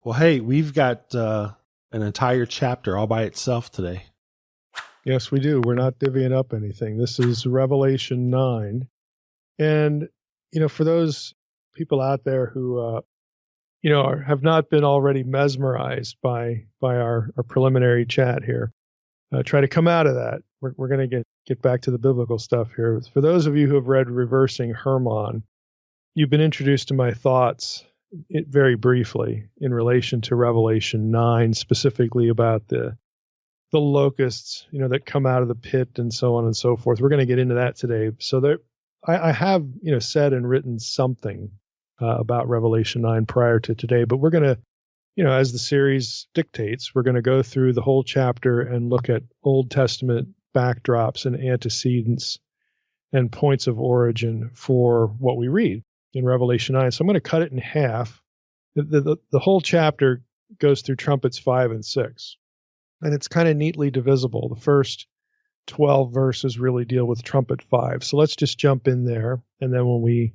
Well, hey, we've got an entire chapter all by itself today. Yes, we do. We're not divvying up anything. This is Revelation 9. And, for those people out there who, have not been already mesmerized by our preliminary chat here, try to come out of that. We're going to get back to the biblical stuff here. For those of you who have read Reversing Hermon, you've been introduced to my thoughts very briefly in relation to Revelation 9, specifically about the locusts, that come out of the pit and so on and so forth. We're going to get into that today. So I have, said and written something about Revelation 9 prior to today, but we're going to, as the series dictates, we're going to go through the whole chapter and look at Old Testament backdrops and antecedents and points of origin for what we read in Revelation 9. So I'm going to cut it in half. The whole chapter goes through trumpets 5 and 6. And it's kind of neatly divisible. The first 12 verses really deal with trumpet 5. So let's just jump in there. And then when we,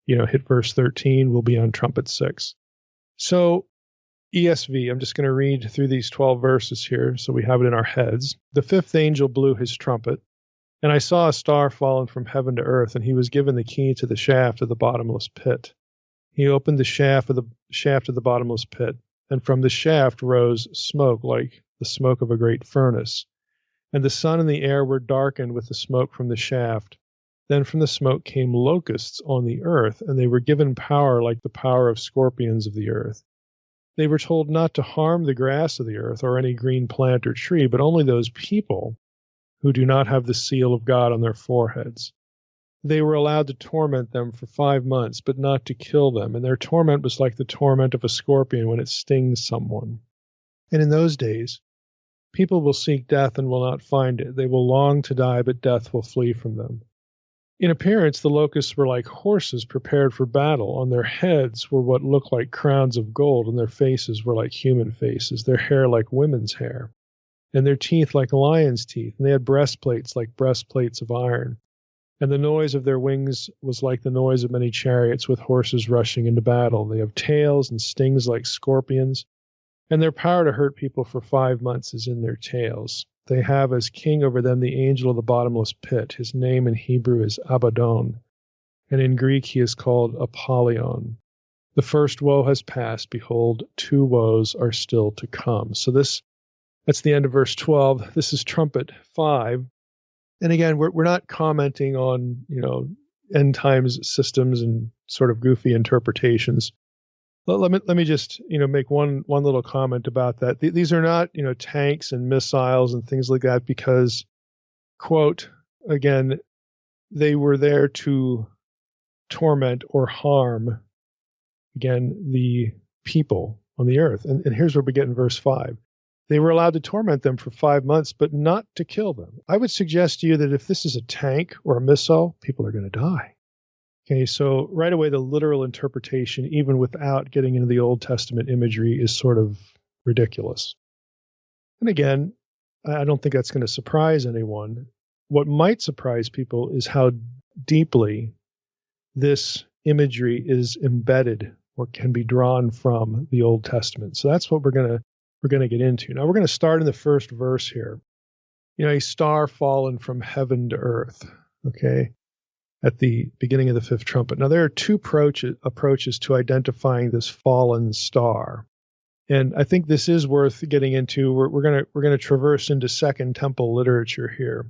hit verse 13, we'll be on trumpet 6. So ESV, I'm just going to read through these 12 verses here so we have it in our heads. The fifth angel blew his trumpet, and I saw a star fallen from heaven to earth, and he was given the key to the shaft of the bottomless pit. He opened the shaft of the bottomless pit, and from the shaft rose smoke like the smoke of a great furnace. And the sun and the air were darkened with the smoke from the shaft. Then from the smoke came locusts on the earth, and they were given power like the power of scorpions of the earth. They were told not to harm the grass of the earth or any green plant or tree, but only those people who do not have the seal of God on their foreheads. They were allowed to torment them for 5 months, but not to kill them, and their torment was like the torment of a scorpion when it stings someone. And in those days, people will seek death and will not find it. They will long to die, but death will flee from them. In appearance, the locusts were like horses prepared for battle. On their heads were what looked like crowns of gold, and their faces were like human faces, their hair like women's hair, and their teeth like lions' teeth. And they had breastplates like breastplates of iron. And the noise of their wings was like the noise of many chariots with horses rushing into battle. They have tails and stings like scorpions. And their power to hurt people for 5 months is in their tails. They have as king over them the angel of the bottomless pit. His name in Hebrew is Abbadon, and in Greek he is called Apollyon. The first woe has passed. Behold, 2 woes are still to come. So that's the end of verse 12. This is trumpet 5. And again, we're not commenting on, end times systems and sort of goofy interpretations. Let me just, make one little comment about that. These are not, tanks and missiles and things like that because, quote, again, they were there to torment or harm, again, the people on the earth. And here's where we get in verse 5. They were allowed to torment them for 5 months, but not to kill them. I would suggest to you that if this is a tank or a missile, people are going to die. Okay, so right away, the literal interpretation, even without getting into the Old Testament imagery, is sort of ridiculous. And again, I don't think that's going to surprise anyone. What might surprise people is how deeply this imagery is embedded or can be drawn from the Old Testament. So that's what we're going to get into. Now we're going to start in the first verse here. A star fallen from heaven to earth. Okay. At the beginning of the fifth trumpet. Now, there are 2 approaches to identifying this fallen star. And I think this is worth getting into. We're going to traverse into Second Temple literature here.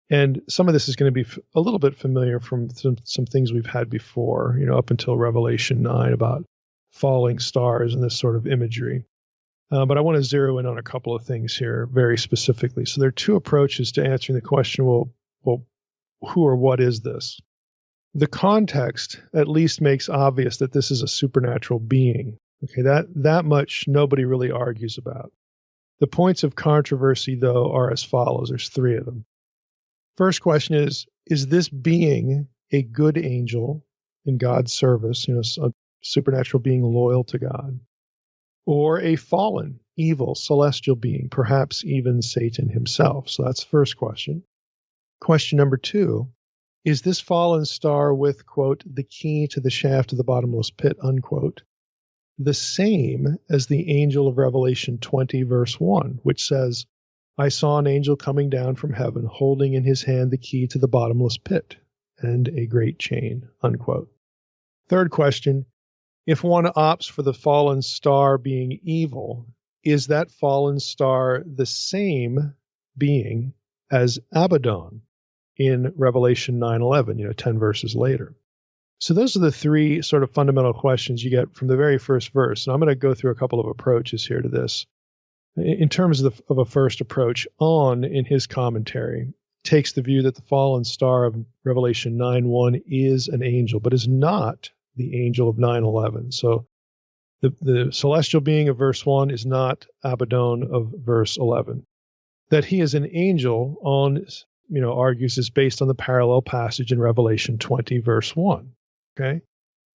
And some of this is going to be a little bit familiar from some things we've had before, up until Revelation 9 about falling stars and this sort of imagery. But I want to zero in on a couple of things here very specifically. So there are 2 approaches to answering the question, well, who or what is this? The context at least makes obvious that this is a supernatural being. Okay, that much nobody really argues about. The points of controversy, though, are as follows. There's 3 of them. First question is this being a good angel in God's service, a supernatural being loyal to God, or a fallen, evil, celestial being, perhaps even Satan himself? So that's the first question. Question number 2. Is this fallen star with, quote, the key to the shaft of the bottomless pit, unquote, the same as the angel of Revelation 20, verse 1, which says, I saw an angel coming down from heaven, holding in his hand the key to the bottomless pit and a great chain, unquote. Third question, if one opts for the fallen star being evil, is that fallen star the same being as Abaddon in Revelation 9:11, 10 verses later? So those are the three sort of fundamental questions you get from the very first verse. And I'm going to go through a couple of approaches here to this. In terms of a first approach, On, in his commentary, takes the view that the fallen star of Revelation 9:1 is an angel, but is not the angel of 9:11. So the celestial being of verse 1 is not Abaddon of verse 11. That he is an angel, On argues, is based on the parallel passage in Revelation 20, verse 1. Okay?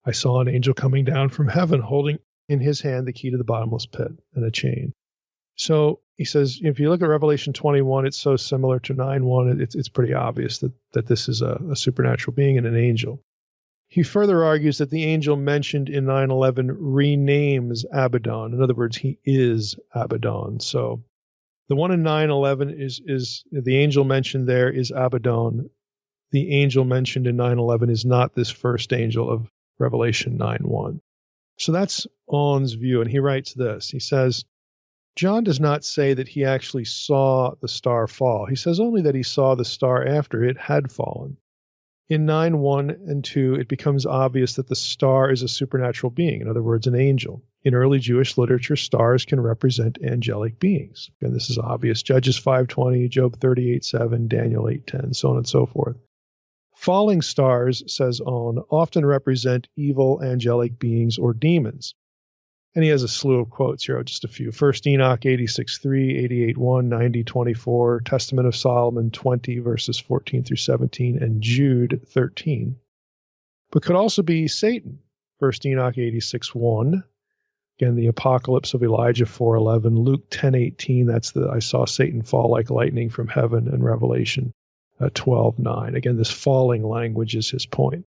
I saw an angel coming down from heaven, holding in his hand the key to the bottomless pit and a chain. So he says, if you look at Revelation 21, it's so similar to 9:1, it's pretty obvious that this is a supernatural being and an angel. He further argues that the angel mentioned in 9:11 renames Abaddon. In other words, he is Abaddon. So the one in 9:11 is the angel mentioned there is Abaddon. The angel mentioned in 9:11 is not this first angel of Revelation 9:1. So that's On's view, and he writes this. He says, John does not say that he actually saw the star fall. He says only that he saw the star after it had fallen. In 9:1 and 2, it becomes obvious that the star is a supernatural being, in other words, an angel. In early Jewish literature, stars can represent angelic beings. And this is obvious. Judges 5:20, Job 38:7, Daniel 8:10, so on and so forth. Falling stars, says On, often represent evil angelic beings or demons. And he has a slew of quotes here, just a few. 1 Enoch 86:3, 88:1, 90:24, Testament of Solomon 20, verses 14 through 17, and Jude 13. But could also be Satan. 1 Enoch 86:1, again, the apocalypse of Elijah 4:11, Luke 10:18, that's the I saw Satan fall like lightning from heaven, and Revelation 12:9. Again, this falling language is his point.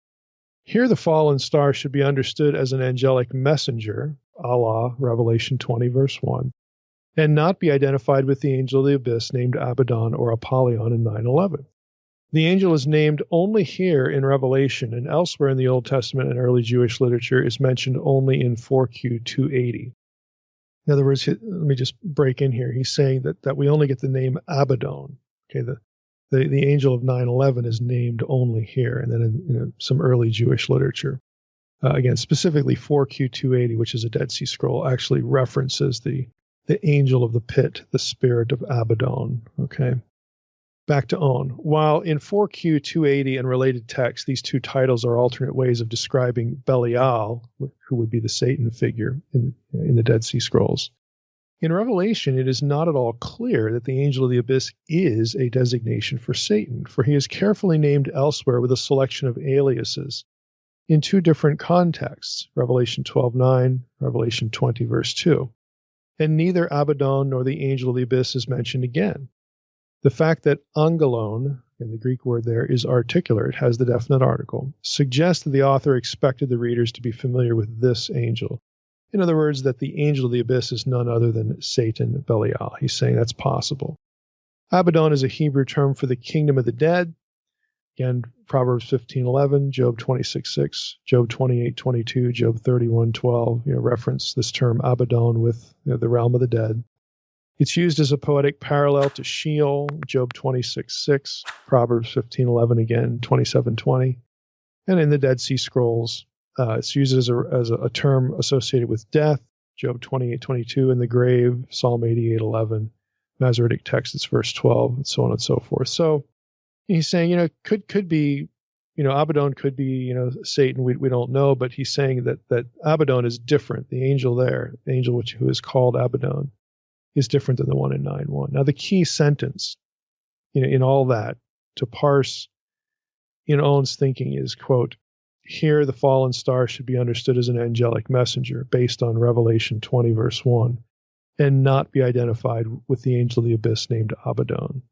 Here the fallen star should be understood as an angelic messenger, a la Revelation 20, verse 1, and not be identified with the angel of the abyss named Abbadon or Apollyon in 9:11. The angel is named only here in Revelation, and elsewhere in the Old Testament and early Jewish literature is mentioned only in 4Q 280. In other words, let me just break in here. He's saying that we only get the name Abaddon. Okay, the angel of 9:11 is named only here, and then in some early Jewish literature. Again, specifically 4Q 280, which is a Dead Sea Scroll, actually references the angel of the pit, the spirit of Abaddon. Okay, back to On. While in 4Q 280 and related texts, these two titles are alternate ways of describing Belial, who would be the Satan figure in the Dead Sea Scrolls. In Revelation, it is not at all clear that the angel of the abyss is a designation for Satan, for he is carefully named elsewhere with a selection of aliases in two different contexts, Revelation 12:9, Revelation 20, verse 2. And neither Abaddon nor the angel of the abyss is mentioned again. The fact that angelon, and the Greek word there, is articular, it has the definite article, suggests that the author expected the readers to be familiar with this angel. In other words, that the angel of the abyss is none other than Satan, Belial. He's saying that's possible. Abaddon is a Hebrew term for the kingdom of the dead. Again, Proverbs 15:11, Job 26:6, Job 28:22, Job 31:12, reference this term Abaddon with the realm of the dead. It's used as a poetic parallel to Sheol, Job 26:6, Proverbs 15:11 again, 27:20, and in the Dead Sea Scrolls, it's used as a term associated with death, Job 28:22, and the grave, Psalm 88:11, Masoretic text, it's verse 12, and so on and so forth. So he's saying, could be, Abaddon could be, Satan. We don't know, but he's saying that Abaddon is different. The angel there, the angel who is called Abaddon, is different than the one in 9:1. Now, the key sentence, in all that, to parse in Owen's thinking is, quote, here the fallen star should be understood as an angelic messenger based on Revelation 20, verse 1, and not be identified with the angel of the abyss named Abaddon.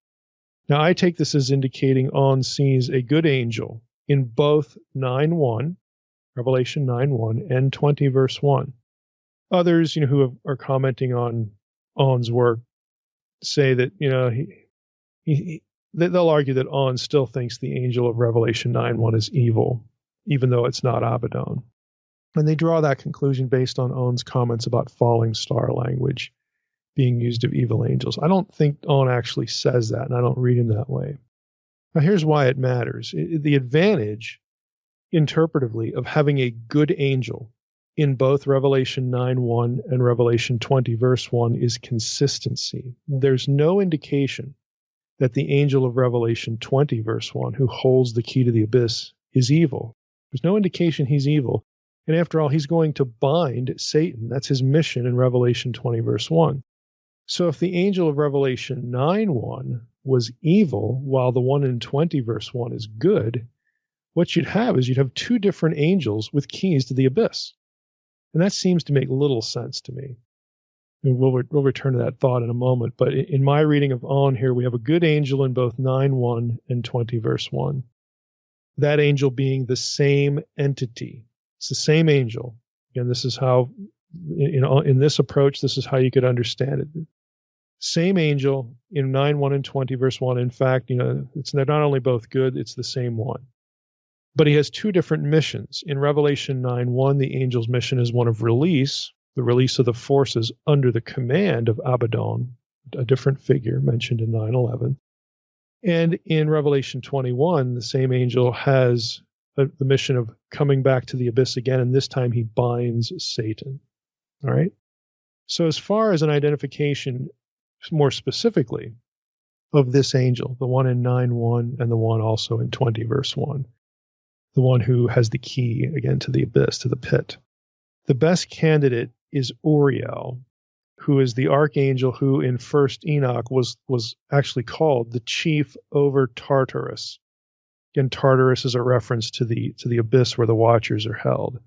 Now, I take this as indicating On sees a good angel in both 9:1, Revelation 9:1, and 20, verse 1. Others, who are commenting on On's work say that, they'll argue that On still thinks the angel of Revelation 9:1 is evil, even though it's not Abbadon. And they draw that conclusion based on On's comments about falling star language being used of evil angels. I don't think On actually says that, and I don't read him that way. Now, here's why it matters. The advantage, interpretively, of having a good angel in both Revelation 9:1 and Revelation 20, verse 1, is consistency. There's no indication that the angel of Revelation 20, verse 1, who holds the key to the abyss, is evil. There's no indication he's evil. And after all, he's going to bind Satan. That's his mission in Revelation 20, verse 1. So if the angel of Revelation 9:1 was evil, while the one in 20, verse 1 is good, what you'd have two different angels with keys to the abyss. And that seems to make little sense to me. And we'll return to that thought in a moment. But in my reading of On here, we have a good angel in both 9:1 and 20, verse 1. That angel being the same entity. It's the same angel. Again, this is how, in this approach, this is how you could understand it. Same angel in 9:1 and 20, verse 1. In fact, they're not only both good, it's the same one. But he has two different missions. In Revelation 9:1, the angel's mission is one of release, the release of the forces under the command of Abbadon, a different figure mentioned in 9:11. And in Revelation 21, the same angel has the mission of coming back to the abyss again, and this time he binds Satan. All right? So as far as an identification, more specifically, of this angel, the one in 9:1 and the one also in 20, verse 1, the one who has the key, again, to the abyss, to the pit, the best candidate is Uriel, who is the archangel who in First Enoch was actually called the chief over Tartarus. Again, Tartarus is a reference to the abyss where the watchers are held.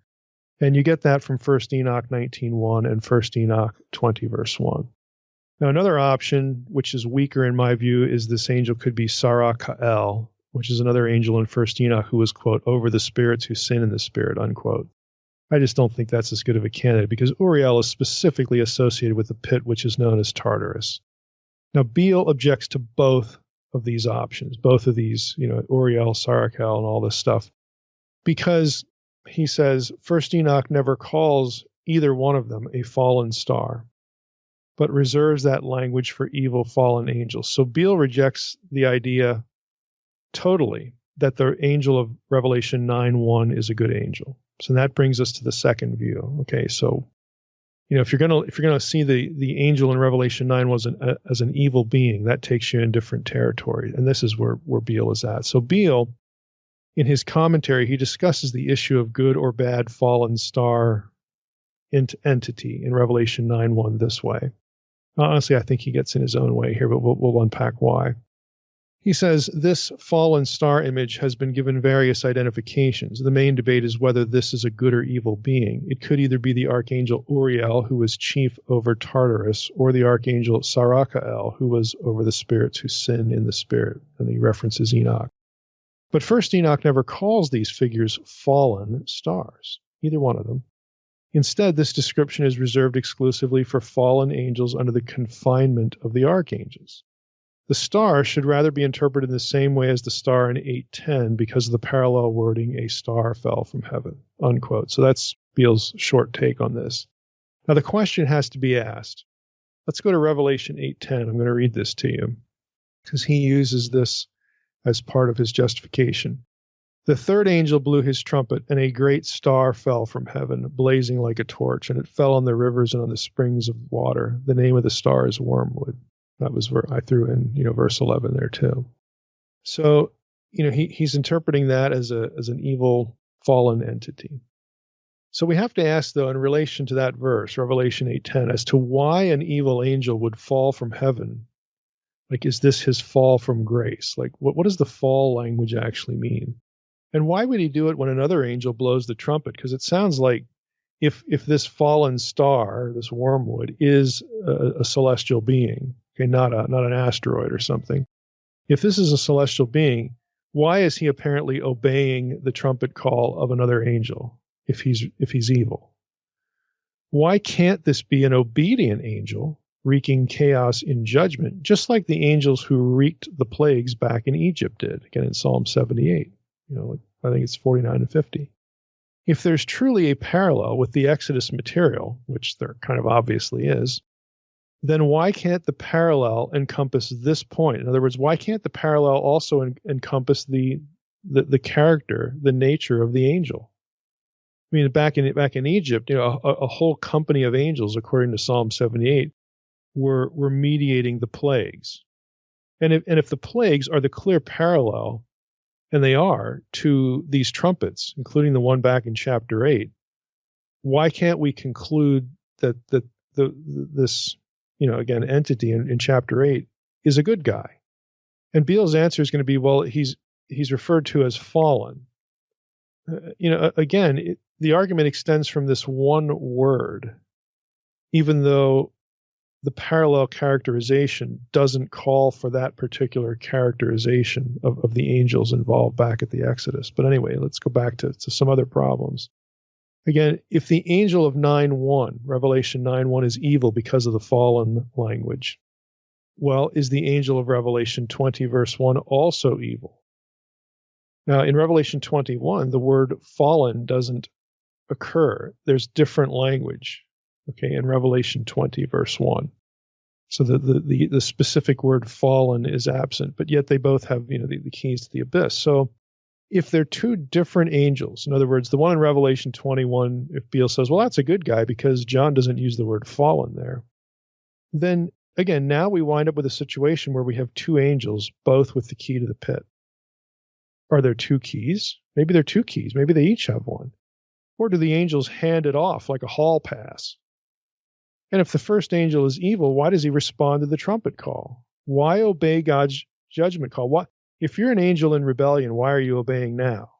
And you get that from First Enoch 19:1 and First Enoch 20, verse 1. Now, another option, which is weaker in my view, is this angel could be Sarakael, which is another angel in First Enoch who was, quote, over the spirits who sin in the spirit, unquote. I just don't think that's as good of a candidate because Uriel is specifically associated with the pit which is known as Tartarus. Now, Beale objects to both of these options, both of these, Uriel, Sarakael, and all this stuff, because he says First Enoch never calls either one of them a fallen star, but reserves that language for evil fallen angels. So Beale rejects the idea totally that the angel of Revelation 9:1 is a good angel. So that brings us to the second view. Okay, so if you're gonna see the angel in Revelation 9 as an evil being, that takes you in different territory, and this is where Beale is at. So Beale, in his commentary, he discusses the issue of good or bad fallen star entity in Revelation 9:1 this way. Honestly, I think he gets in his own way here, but we'll unpack why. He says, this fallen star image has been given various identifications. The main debate is whether this is a good or evil being. It could either be the archangel Uriel, who was chief over Tartarus, or the archangel Sarakael, who was over the spirits who sin in the spirit. And he references Enoch. But First Enoch never calls these figures fallen stars, either one of them. Instead, this description is reserved exclusively for fallen angels under the confinement of the archangels. The star should rather be interpreted in the same way as the star in 8:10 because of the parallel wording, a star fell from heaven, unquote. So that's Beale's short take on this. Now the question has to be asked. Let's go to Revelation 8:10. I'm going to read this to you because he uses this as part of his justification. The third angel blew his trumpet, and a great star fell from heaven, blazing like a torch, and it fell on the rivers and on the springs of water. The name of the star is Wormwood. That was where I threw in, verse 11 there too. So, he's interpreting that as an evil fallen entity. So we have to ask, though, in relation to that verse, Revelation 8:10, as to why an evil angel would fall from heaven. Like, is this his fall from grace? Like, what does the fall language actually mean? And why would he do it when another angel blows the trumpet? Because it sounds like if this fallen star, this wormwood, is a celestial being, okay, not an asteroid or something. If this is a celestial being, why is he apparently obeying the trumpet call of another angel if he's evil? Why can't this be an obedient angel wreaking chaos in judgment, just like the angels who wreaked the plagues back in Egypt did, again in Psalm 78, I think it's 49 and 50. If there's truly a parallel with the Exodus material, which there kind of obviously is, then why can't the parallel encompass this point? In other words, why can't the parallel also encompass the character, the nature of the angel? I mean, back in Egypt, a whole company of angels, according to Psalm 78, were mediating the plagues. And if the plagues are the clear parallel, and they are, to these trumpets, including the one back in chapter 8, why can't we conclude that this again entity in chapter 8 is a good guy? And Beale's answer is going to be, well, he's referred to as fallen. The argument extends from this one word, even though the parallel characterization doesn't call for that particular characterization of the angels involved back at the Exodus. But anyway, let's go back to some other problems. Again, if the angel of 9:1, Revelation 9:1, is evil because of the fallen language, well, is the angel of Revelation 20, verse 1 also evil? Now, in Revelation 21, the word fallen doesn't occur. There's different language, in Revelation 20, verse 1. So the specific word fallen is absent, but yet they both have, the keys to the abyss. So if they're two different angels, in other words, the one in Revelation 21, if Beale says, well, that's a good guy because John doesn't use the word fallen there, then again, now we wind up with a situation where we have two angels, both with the key to the pit. Are there two keys? Maybe there are two keys. Maybe they each have one. Or do the angels hand it off like a hall pass? And if the first angel is evil, why does he respond to the trumpet call? Why obey God's judgment call? If you're an angel in rebellion, why are you obeying now?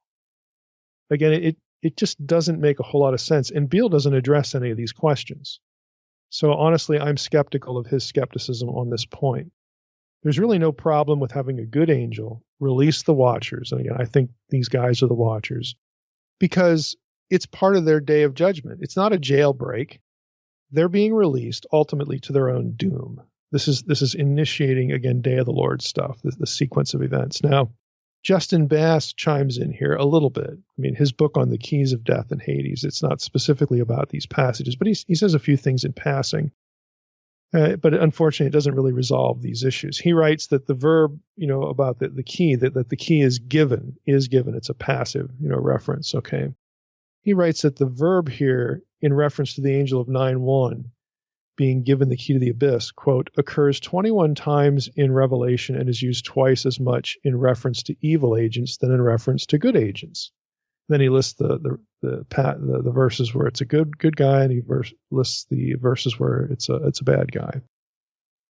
Again, it just doesn't make a whole lot of sense. And Beale doesn't address any of these questions. So honestly, I'm skeptical of his skepticism on this point. There's really no problem with having a good angel release the watchers. And again, I think these guys are the watchers because it's part of their day of judgment. It's not a jailbreak. They're being released ultimately to their own doom. This is initiating, again, Day of the Lord stuff, the sequence of events. Now, Justin Bass chimes in here a little bit. I mean, his book on the keys of death and Hades, it's not specifically about these passages, but he says a few things in passing. But unfortunately, it doesn't really resolve these issues. He writes that the verb, about the key, that the key is given. It's a passive, reference, okay? He writes that the verb here, in reference to the angel of 9:1, being given the key to the abyss, quote, occurs 21 times in Revelation and is used twice as much in reference to evil agents than in reference to good agents. Then he lists the verses where it's a good guy, and he lists the verses where it's a bad guy.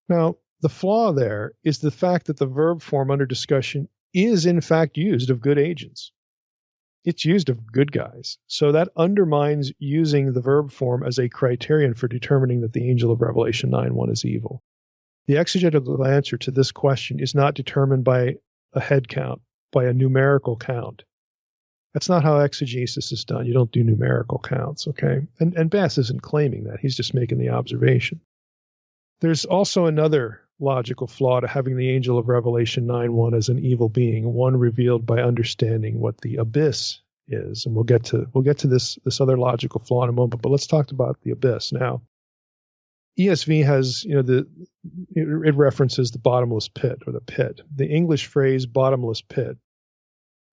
Now, the flaw there is the fact that the verb form under discussion is in fact used of good agents. It's used of good guys. So that undermines using the verb form as a criterion for determining that the angel of Revelation 9:1 is evil. The exegetical answer to this question is not determined by a head count, by a numerical count. That's not how exegesis is done. You don't do numerical counts, okay? And Bass isn't claiming that. He's just making the observation. There's also another logical flaw to having the angel of Revelation 9:1 as an evil being, one revealed by understanding what the abyss is. And we'll get to this other logical flaw in a moment, but let's talk about the abyss now. ESV has, it references the bottomless pit or the pit. The English phrase bottomless pit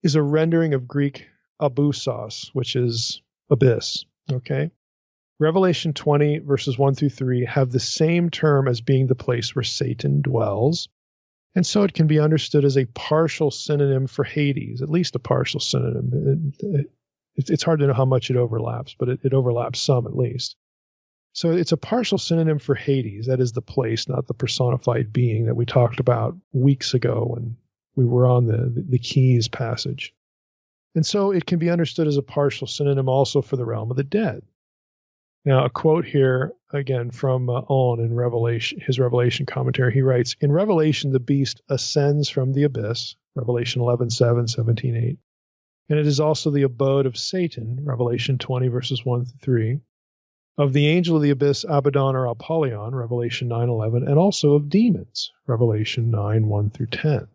is a rendering of Greek abyssos, which is abyss, okay? Revelation 20, verses 1 through 3, have the same term as being the place where Satan dwells, and so it can be understood as a partial synonym for Hades, at least a partial synonym. It's hard to know how much it overlaps, but it overlaps some at least. So it's a partial synonym for Hades. That is the place, not the personified being that we talked about weeks ago when we were on the keys passage. And so it can be understood as a partial synonym also for the realm of the dead. Now, a quote here, again, from On in Revelation, his Revelation commentary. He writes, in Revelation, the beast ascends from the abyss, Revelation 11:7, 17:8. And it is also the abode of Satan, Revelation 20, verses 1 through 3. of the angel of the abyss, Abbadon or Apollyon, Revelation 9:11, and also of demons, Revelation 9:1 through 10.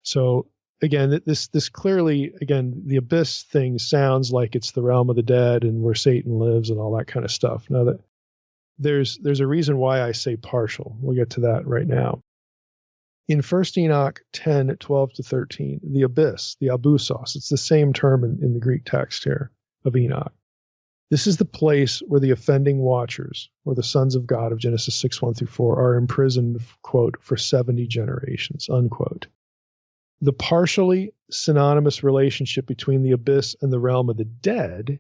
So again, this clearly, again, the abyss thing sounds like it's the realm of the dead and where Satan lives and all that kind of stuff. Now that there's a reason why I say partial. We'll get to that right now. In 1 Enoch 10:12 to 13, the abyss, the abusos, it's the same term in the Greek text here of Enoch. This is the place where the offending watchers, or the sons of God of Genesis 6:1 through 4, are imprisoned, quote, for 70 generations, unquote. The partially synonymous relationship between the abyss and the realm of the dead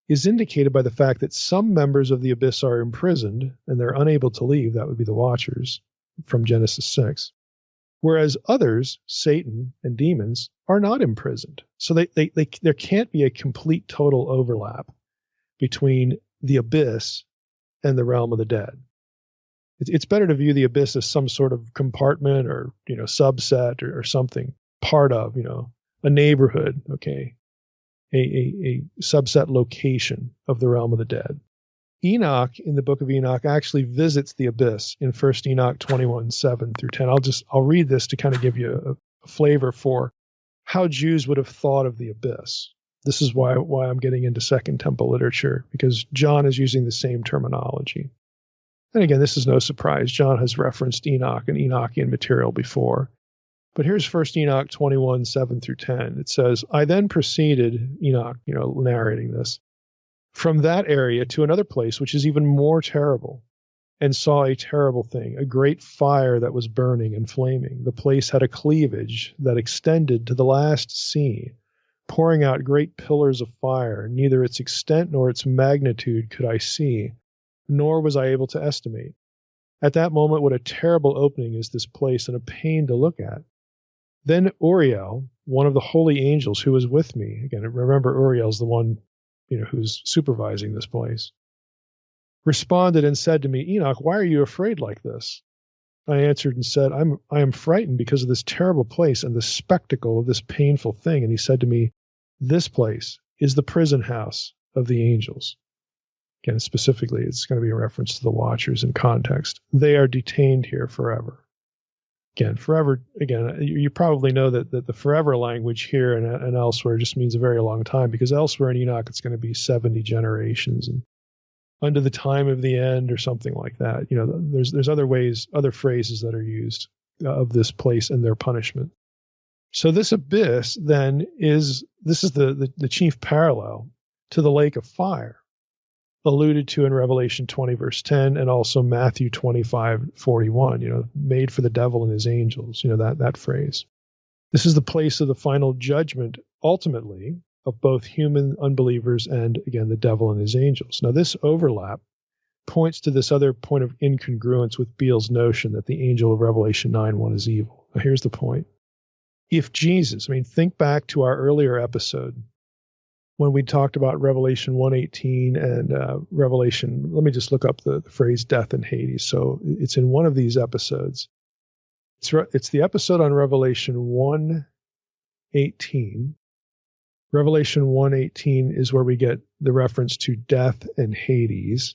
is indicated by the fact that some members of the abyss are imprisoned and they're unable to leave. That would be the watchers from Genesis 6. Whereas others, Satan and demons, are not imprisoned. So there can't be a complete total overlap between the abyss and the realm of the dead. It's better to view the abyss as some sort of compartment or, subset or something, part of, a neighborhood, okay, a subset location of the realm of the dead. Enoch, in the book of Enoch, actually visits the abyss in 1 Enoch 21:7 through 10. I'll read this to kind of give you a flavor for how Jews would have thought of the abyss. This is why I'm getting into Second Temple literature, because John is using the same terminology. And again, this is no surprise. John has referenced Enoch and Enochian material before. But here's 1 Enoch 21:7 through 10. It says, I then proceeded, Enoch, narrating this, from that area to another place, which is even more terrible, and saw a terrible thing, a great fire that was burning and flaming. The place had a cleavage that extended to the last sea, pouring out great pillars of fire. Neither its extent nor its magnitude could I see, nor was I able to estimate. At that moment, what a terrible opening is this place, and a pain to look at. Then Uriel, one of the holy angels who was with me, again, remember Uriel's the one who's supervising this place, responded and said to me, Enoch, why are you afraid like this? I answered and said, I am frightened because of this terrible place and the spectacle of this painful thing. And he said to me, this place is the prison house of the angels. Again, specifically, it's going to be a reference to the watchers in context. They are detained here forever. Again, forever, you probably know that the forever language here and elsewhere just means a very long time, because elsewhere in Enoch it's going to be 70 generations and under the time of the end or something like that. There's other phrases that are used of this place and their punishment. So this abyss then is the chief parallel to the lake of fire, alluded to in Revelation 20, verse 10, and also Matthew 25:41, made for the devil and his angels, that phrase. This is the place of the final judgment, ultimately, of both human unbelievers and, again, the devil and his angels. Now, this overlap points to this other point of incongruence with Beale's notion that the angel of Revelation 9:1 is evil. Now, here's the point. If Jesus, think back to our earlier episode, when we talked about Revelation 1:18 and Revelation, let me just look up the phrase death and Hades. So it's in one of these episodes. It's the episode on Revelation 1:18. Revelation 1:18 is where we get the reference to death and Hades.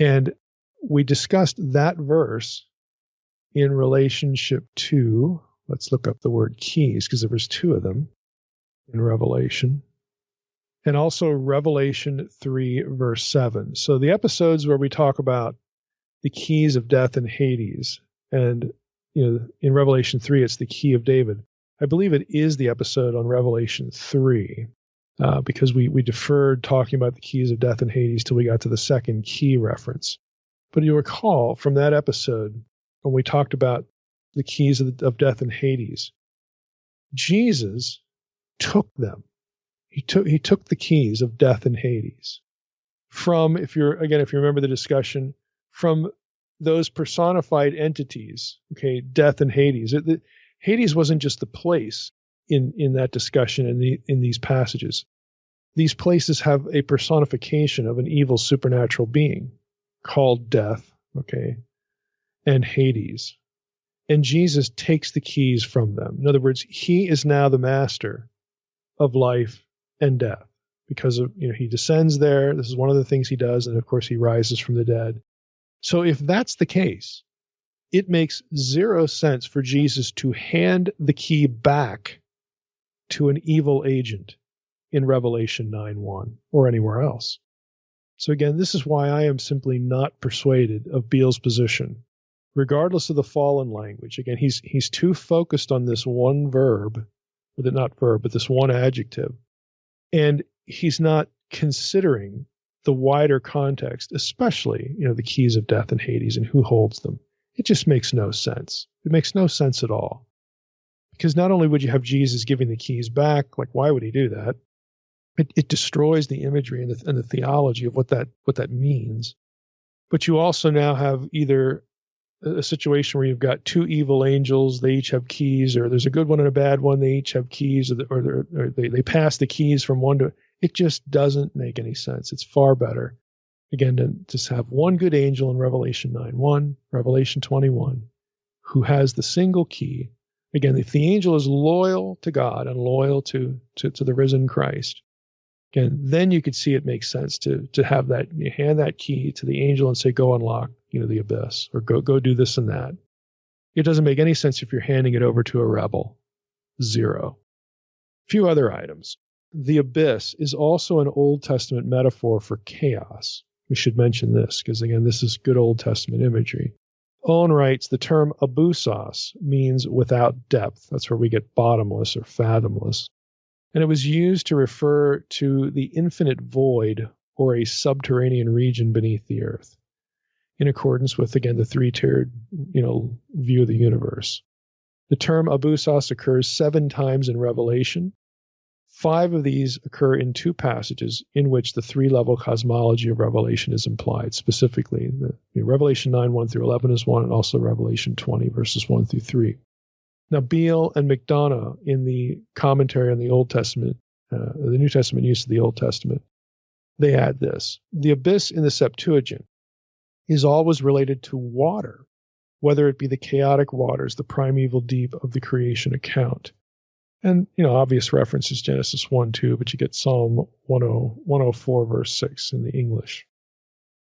And we discussed that verse in relationship to, let's look up the word keys, because there was two of them in Revelation. And also Revelation 3, verse 7. So the episodes where we talk about the keys of death and Hades, and in Revelation 3, it's the key of David. I believe it is the episode on Revelation 3, because we deferred talking about the keys of death and Hades till we got to the second key reference. But you'll recall from that episode, when we talked about the keys of death and Hades, Jesus took them. He took the keys of death and Hades from, if you remember the discussion, from those personified entities, okay, death and Hades. Hades wasn't just the place in that discussion in these passages. These places have a personification of an evil supernatural being called death, okay, and Hades. And Jesus takes the keys from them. In other words, he is now the master of life and death. because of, he descends there. This is one of the things he does. And of course, he rises from the dead. So if that's the case, it makes zero sense for Jesus to hand the key back to an evil agent in Revelation 9:1 or anywhere else. So again, this is why I am simply not persuaded of Beale's position, regardless of the fallen language. Again, he's too focused on this one verb, or not verb, but this one adjective, and he's not considering the wider context, especially, the keys of death and Hades and who holds them. It just makes no sense. It makes no sense at all. Because not only would you have Jesus giving the keys back, like why would he do that? It destroys the imagery and the theology of what that means. But you also now have either a situation where you've got two evil angels, they each have keys, or there's a good one and a bad one, they each have keys, or they pass the keys from one to. It just doesn't make any sense. It's far better, again, to just have one good angel in Revelation 9:1, Revelation 21, who has the single key. Again, if the angel is loyal to God and loyal to the risen Christ, again, then you could see it makes sense to have that, you hand that key to the angel and say, go unlock, the abyss, or go do this and that. It doesn't make any sense if you're handing it over to a rebel. Zero. A few other items. The abyss is also an Old Testament metaphor for chaos. We should mention this because, again, this is good Old Testament imagery. Owen writes, the term abusos means without depth. That's where we get bottomless or fathomless. And it was used to refer to the infinite void or a subterranean region beneath the earth, in accordance with, again, the three-tiered, view of the universe. The term abusos occurs 7 times in Revelation. 5 of these occur in 2 passages in which the 3-level cosmology of Revelation is implied. Specifically, Revelation 9:1 through 11 is one, and also Revelation 20, verses 1 through 3. Now, Beale and McDonough, in the commentary on the Old Testament, the New Testament use of the Old Testament, they add this. The abyss in the Septuagint is always related to water, whether it be the chaotic waters, the primeval deep of the creation account. And, obvious reference is Genesis 1:2, but you get Psalm 104, verse 6 in the English.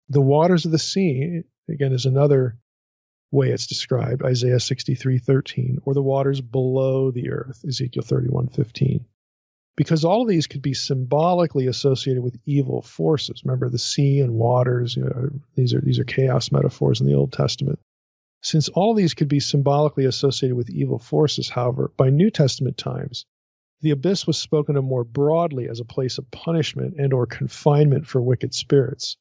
The waters of the sea, again, is another way it's described, Isaiah 63:13, or the waters below the earth, Ezekiel 31:15. Because all of these could be symbolically associated with evil forces. Remember, the sea and waters, these are chaos metaphors in the Old Testament. Since all these could be symbolically associated with evil forces, however, by New Testament times, the abyss was spoken of more broadly as a place of punishment and or confinement for wicked spirits.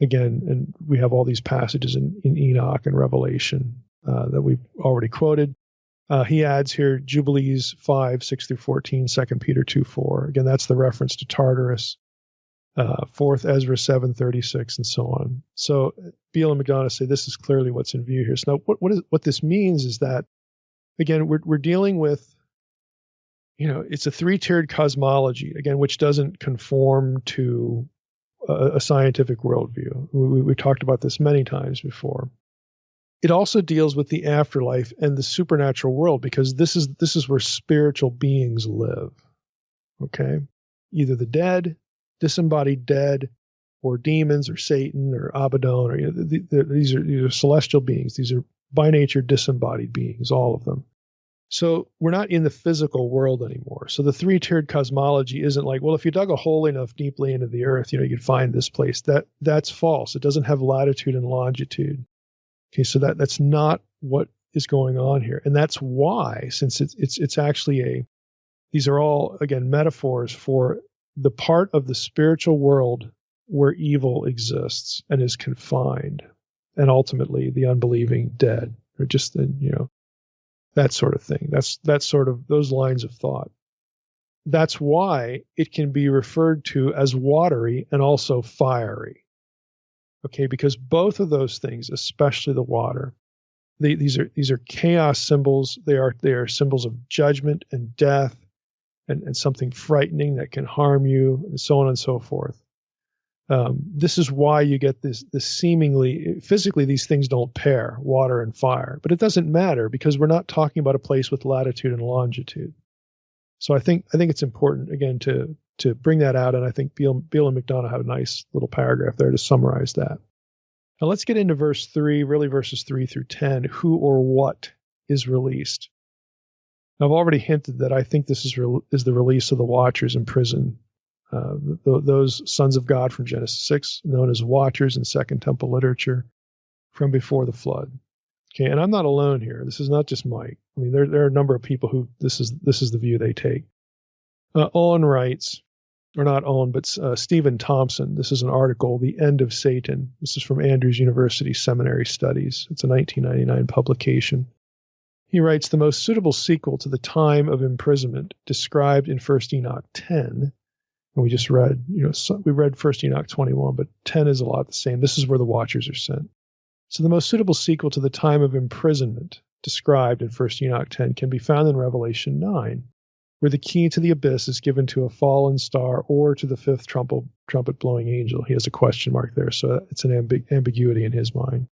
Again, and we have all these passages in Enoch and Revelation that we've already quoted. He adds here Jubilees 5:6 through 14, 2 Peter 2:4. Again, that's the reference to Tartarus. 4th Ezra 7:36, and so on. So Beale and McDonough say this is clearly what's in view here. So now what this means is that, again, we're dealing with, it's a 3-tiered cosmology, again, which doesn't conform to a scientific worldview. We talked about this many times before. It also deals with the afterlife and the supernatural world, because this is where spiritual beings live. Okay? Either the dead, disembodied dead, or demons, or Satan, or Abbadon, or these are celestial beings. These are by nature disembodied beings, all of them. So we're not in the physical world anymore. So the 3-tiered cosmology isn't like, well, if you dug a hole enough deeply into the earth, you could find this place. That's false. It doesn't have latitude and longitude. Okay, so that's not what is going on here, and that's why, since it's actually these are all, again, metaphors for the part of the spiritual world where evil exists and is confined, and ultimately the unbelieving dead, or just that sort of thing. That's sort of those lines of thought. That's why it can be referred to as watery and also fiery. Okay, because both of those things, especially the water, these are chaos symbols. They are symbols of judgment and death, and something frightening that can harm you, and so on and so forth. This is why you get this seemingly, physically, these things don't pair, water and fire. But it doesn't matter, because we're not talking about a place with latitude and longitude. So I think it's important, again, to to bring that out, and I think Beale and McDonough have a nice little paragraph there to summarize that. Now let's get into verse 3, really verses 3 through 10. Who or what is released? Now, I've already hinted that I think this is the release of the Watchers in prison. Those sons of God from Genesis 6, known as Watchers in Second Temple literature, from before the flood. Okay, and I'm not alone here. This is not just Mike. I mean, there are a number of people who this is the view they take. Owen writes, or not Owen, but Stephen Thompson. This is an article, The End of Satan. This is from Andrews University Seminary Studies. It's a 1999 publication. He writes, the most suitable sequel to the time of imprisonment described in 1 Enoch 10, and we just read, we read 1 Enoch 21, but 10 is a lot the same. This is where the Watchers are sent. So the most suitable sequel to the time of imprisonment described in 1 Enoch 10 can be found in Revelation 9, where the key to the abyss is given to a fallen star or to the fifth trumpet-blowing angel. He has a question mark there, so it's an ambiguity in his mind.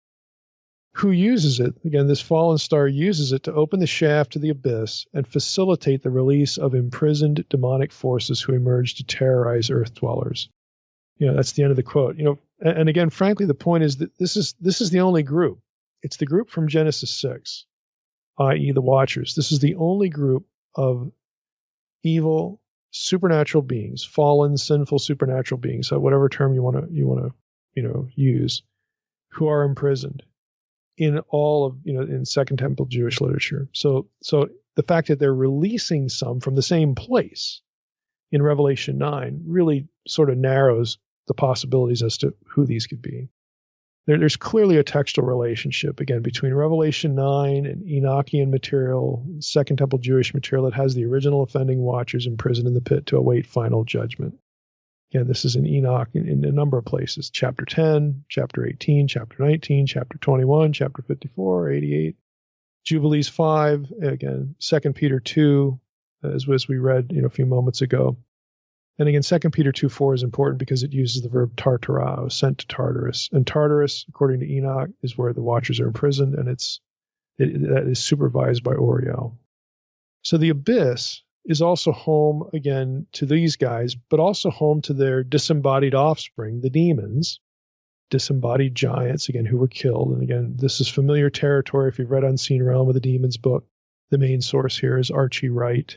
Who uses it? Again, this fallen star uses it to open the shaft to the abyss and facilitate the release of imprisoned demonic forces who emerge to terrorize earth dwellers. That's the end of the quote. And again, frankly, the point is that this is the only group. It's the group from Genesis 6, i.e. the Watchers. This is the only group of evil supernatural beings, fallen, sinful supernatural beings, so whatever term you want to use, who are imprisoned in all of in Second Temple Jewish literature. So the fact that they're releasing some from the same place in Revelation 9 really sort of narrows the possibilities as to who these could be. There's clearly a textual relationship, again, between Revelation 9 and Enochian material, Second Temple Jewish material that has the original offending Watchers imprisoned in the pit to await final judgment. Again, this is in Enoch in a number of places. Chapter 10, chapter 18, chapter 19, chapter 21, chapter 54, 88, Jubilees 5, again, 2 Peter 2, as we read a few moments ago. And again, 2 Peter 2:4 is important because it uses the verb tartarao, sent to Tartarus. And Tartarus, according to Enoch, is where the Watchers are imprisoned, and that is supervised by Uriel. So the abyss is also home, again, to these guys, but also home to their disembodied offspring, the demons, disembodied giants, again, who were killed. And again, this is familiar territory. If you've read Unseen Realm of the Demons book, the main source here is Archie Wright.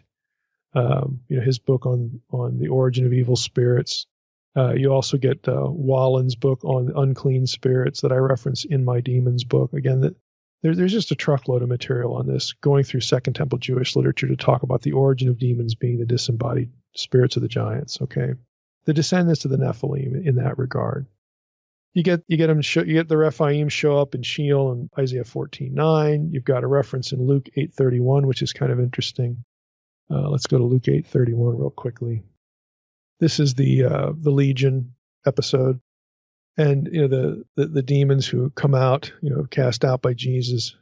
His book on the origin of evil spirits. You also get Wallen's book on unclean spirits that I reference in my demons book. Again, there's just a truckload of material on this, going through Second Temple Jewish literature to talk about the origin of demons being the disembodied spirits of the giants. Okay, the descendants of the Nephilim in that regard. You get the Rephaim show up in Sheol in Isaiah 14:9. You've got a reference in Luke 8:31, which is kind of interesting. Let's go to Luke 8:31 real quickly. This is the Legion episode, and the demons who come out, cast out by Jesus.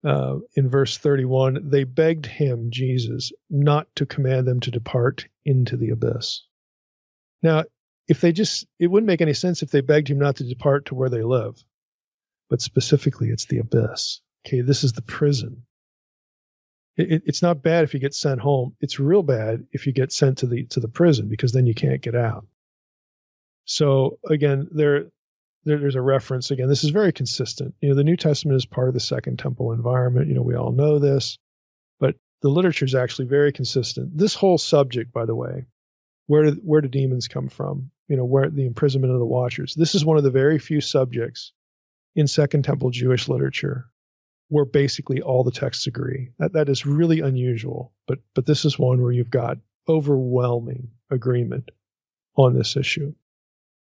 In verse 31, they begged him, Jesus, not to command them to depart into the abyss. Now, it wouldn't make any sense if they begged him not to depart to where they live, but specifically, it's the abyss. Okay, this is the prison. It's not bad if you get sent home. It's real bad if you get sent to the prison, because then you can't get out. So again, there's a reference. Again, this is very consistent. The New Testament is part of the Second Temple environment. We all know this, but the literature is actually very consistent. This whole subject, by the way, where do demons come from? Where the imprisonment of the Watchers. This is one of the very few subjects in Second Temple Jewish literature where basically all the texts agree. That is really unusual, but this is one where you've got overwhelming agreement on this issue.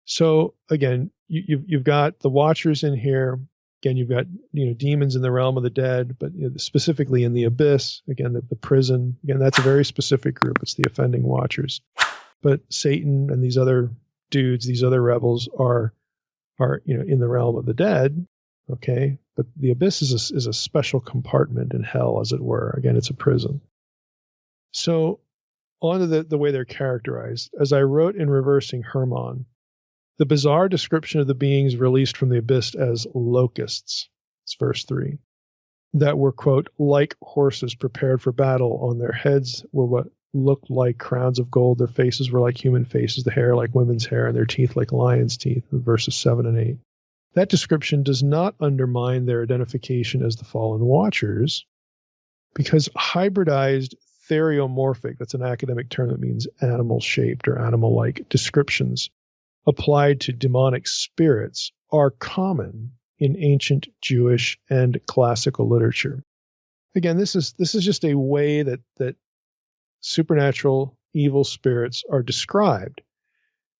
So again, you've got the Watchers in here. Again, you've got demons in the realm of the dead, but specifically in the abyss. Again, the prison. Again, that's a very specific group. It's the offending Watchers. But Satan and these other dudes, these other rebels, are in the realm of the dead. Okay, but the abyss is a special compartment in hell, as it were. Again, it's a prison. So on to the way they're characterized. As I wrote in Reversing Hermon, the bizarre description of the beings released from the abyss as locusts, it's verse 3, that were, quote, like horses prepared for battle. On their heads were what looked like crowns of gold. Their faces were like human faces, the hair like women's hair, and their teeth like lions' teeth, verses 7 and 8. That description does not undermine their identification as the fallen watchers, because hybridized theriomorphic, that's an academic term that means animal-shaped or animal-like descriptions applied to demonic spirits are common in ancient Jewish and classical literature. Again, this is just a way that supernatural evil spirits are described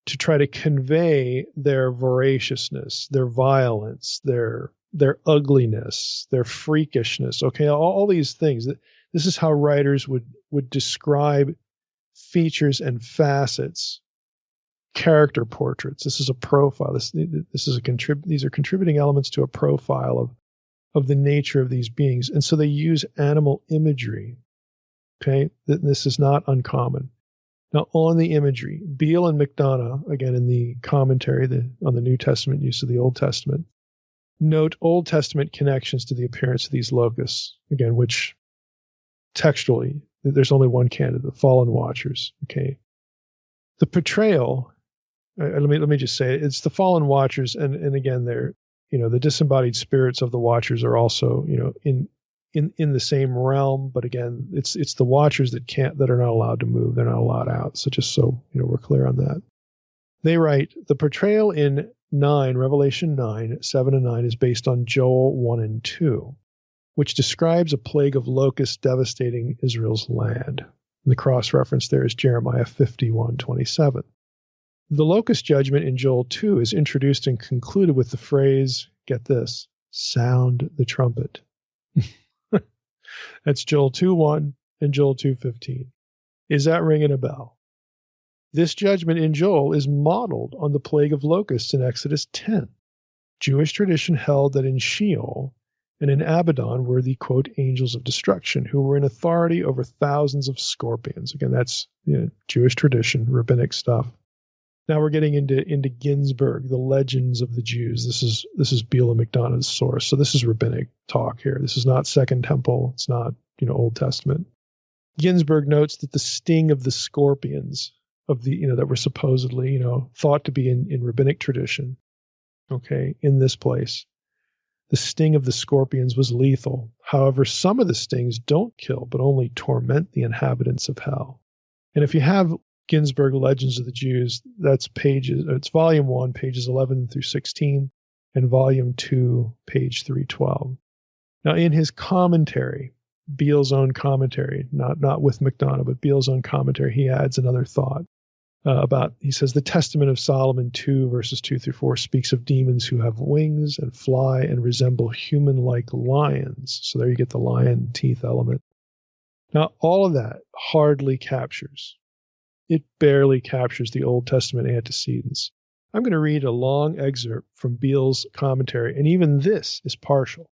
to try to convey their voraciousness, their violence, their ugliness, their freakishness. Okay, all these things. This is how writers would describe features and facets, character portraits. This is a profile. These are contributing elements to a profile of the nature of these beings, and so they use animal imagery. Okay, this is not uncommon. Now, on the imagery, Beale and McDonough, again in the commentary on the New Testament use of the Old Testament, note Old Testament connections to the appearance of these locusts, again, which textually, there's only one candidate, the fallen watchers. Okay, the portrayal, let me just say it's the fallen watchers, and again, they're, the disembodied spirits of the watchers are also, in the same realm, but again, it's the watchers that are not allowed to move. They're not allowed out. So just so we're clear on that. They write, the portrayal in Revelation 9, 7 and 9 is based on Joel 1 and 2, which describes a plague of locusts devastating Israel's land. And the cross-reference there is Jeremiah 51:27. The locust judgment in Joel 2 is introduced and concluded with the phrase, get this, sound the trumpet. That's Joel 2:1 and Joel 2:15. Is that ringing a bell? This judgment in Joel is modeled on the plague of locusts in Exodus 10. Jewish tradition held that in Sheol and in Abbadon were the, quote, angels of destruction, who were in authority over thousands of scorpions. Again, that's Jewish tradition, rabbinic stuff. Now we're getting into Ginsburg, the legends of the Jews. This is Beale and McDonough's source. So this is rabbinic talk here. This is not Second Temple. It's not Old Testament. Ginsburg notes that the sting of the scorpions of the that were supposedly thought to be in rabbinic tradition. Okay, in this place, the sting of the scorpions was lethal. However, some of the stings don't kill, but only torment the inhabitants of hell. And if you have Ginsburg Legends of the Jews, it's volume 1, pages 11 through 16, and volume 2, page 312. Now, in his commentary, Beale's own commentary, not with McDonough, but Beale's own commentary, he adds another thought he says, the Testament of Solomon 2, verses 2 through 4, speaks of demons who have wings and fly and resemble human-like lions. So there you get the lion teeth element. Now, all of that hardly captures. It barely captures the Old Testament antecedents. I'm going to read a long excerpt from Beale's commentary, and even this is partial.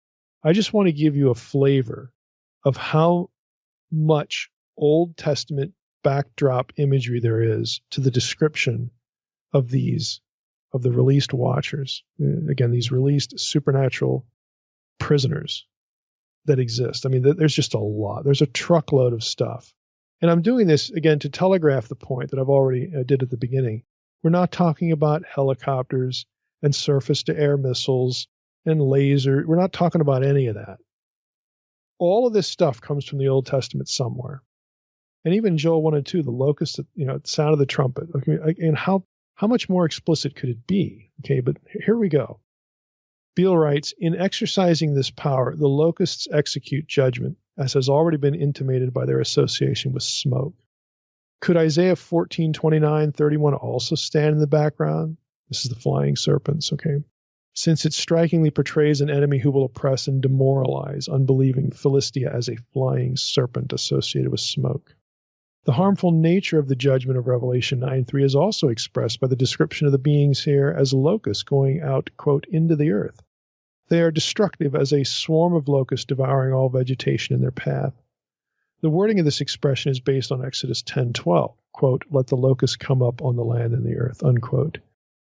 I just want to give you a flavor of how much Old Testament backdrop imagery there is to the description of the released watchers. Again, these released supernatural prisoners that exist. I mean, there's just a lot. There's a truckload of stuff. And I'm doing this, again, to telegraph the point that I've already did at the beginning. We're not talking about helicopters and surface-to-air missiles and laser. We're not talking about any of that. All of this stuff comes from the Old Testament somewhere. And even Joel 1 and 2, the locust, the sound of the trumpet. Okay, and how much more explicit could it be? Okay, but here we go. Beale writes, in exercising this power, the locusts execute judgment, as has already been intimated by their association with smoke. Could Isaiah 14:29-31 also stand in the background? This is the flying serpents, okay? Since it strikingly portrays an enemy who will oppress and demoralize unbelieving Philistia as a flying serpent associated with smoke. The harmful nature of the judgment of Revelation 9:3 is also expressed by the description of the beings here as locusts going out, quote, into the earth. They are destructive as a swarm of locusts devouring all vegetation in their path. The wording of this expression is based on Exodus 10:12, quote, let the locusts come up on the land and the earth, unquote,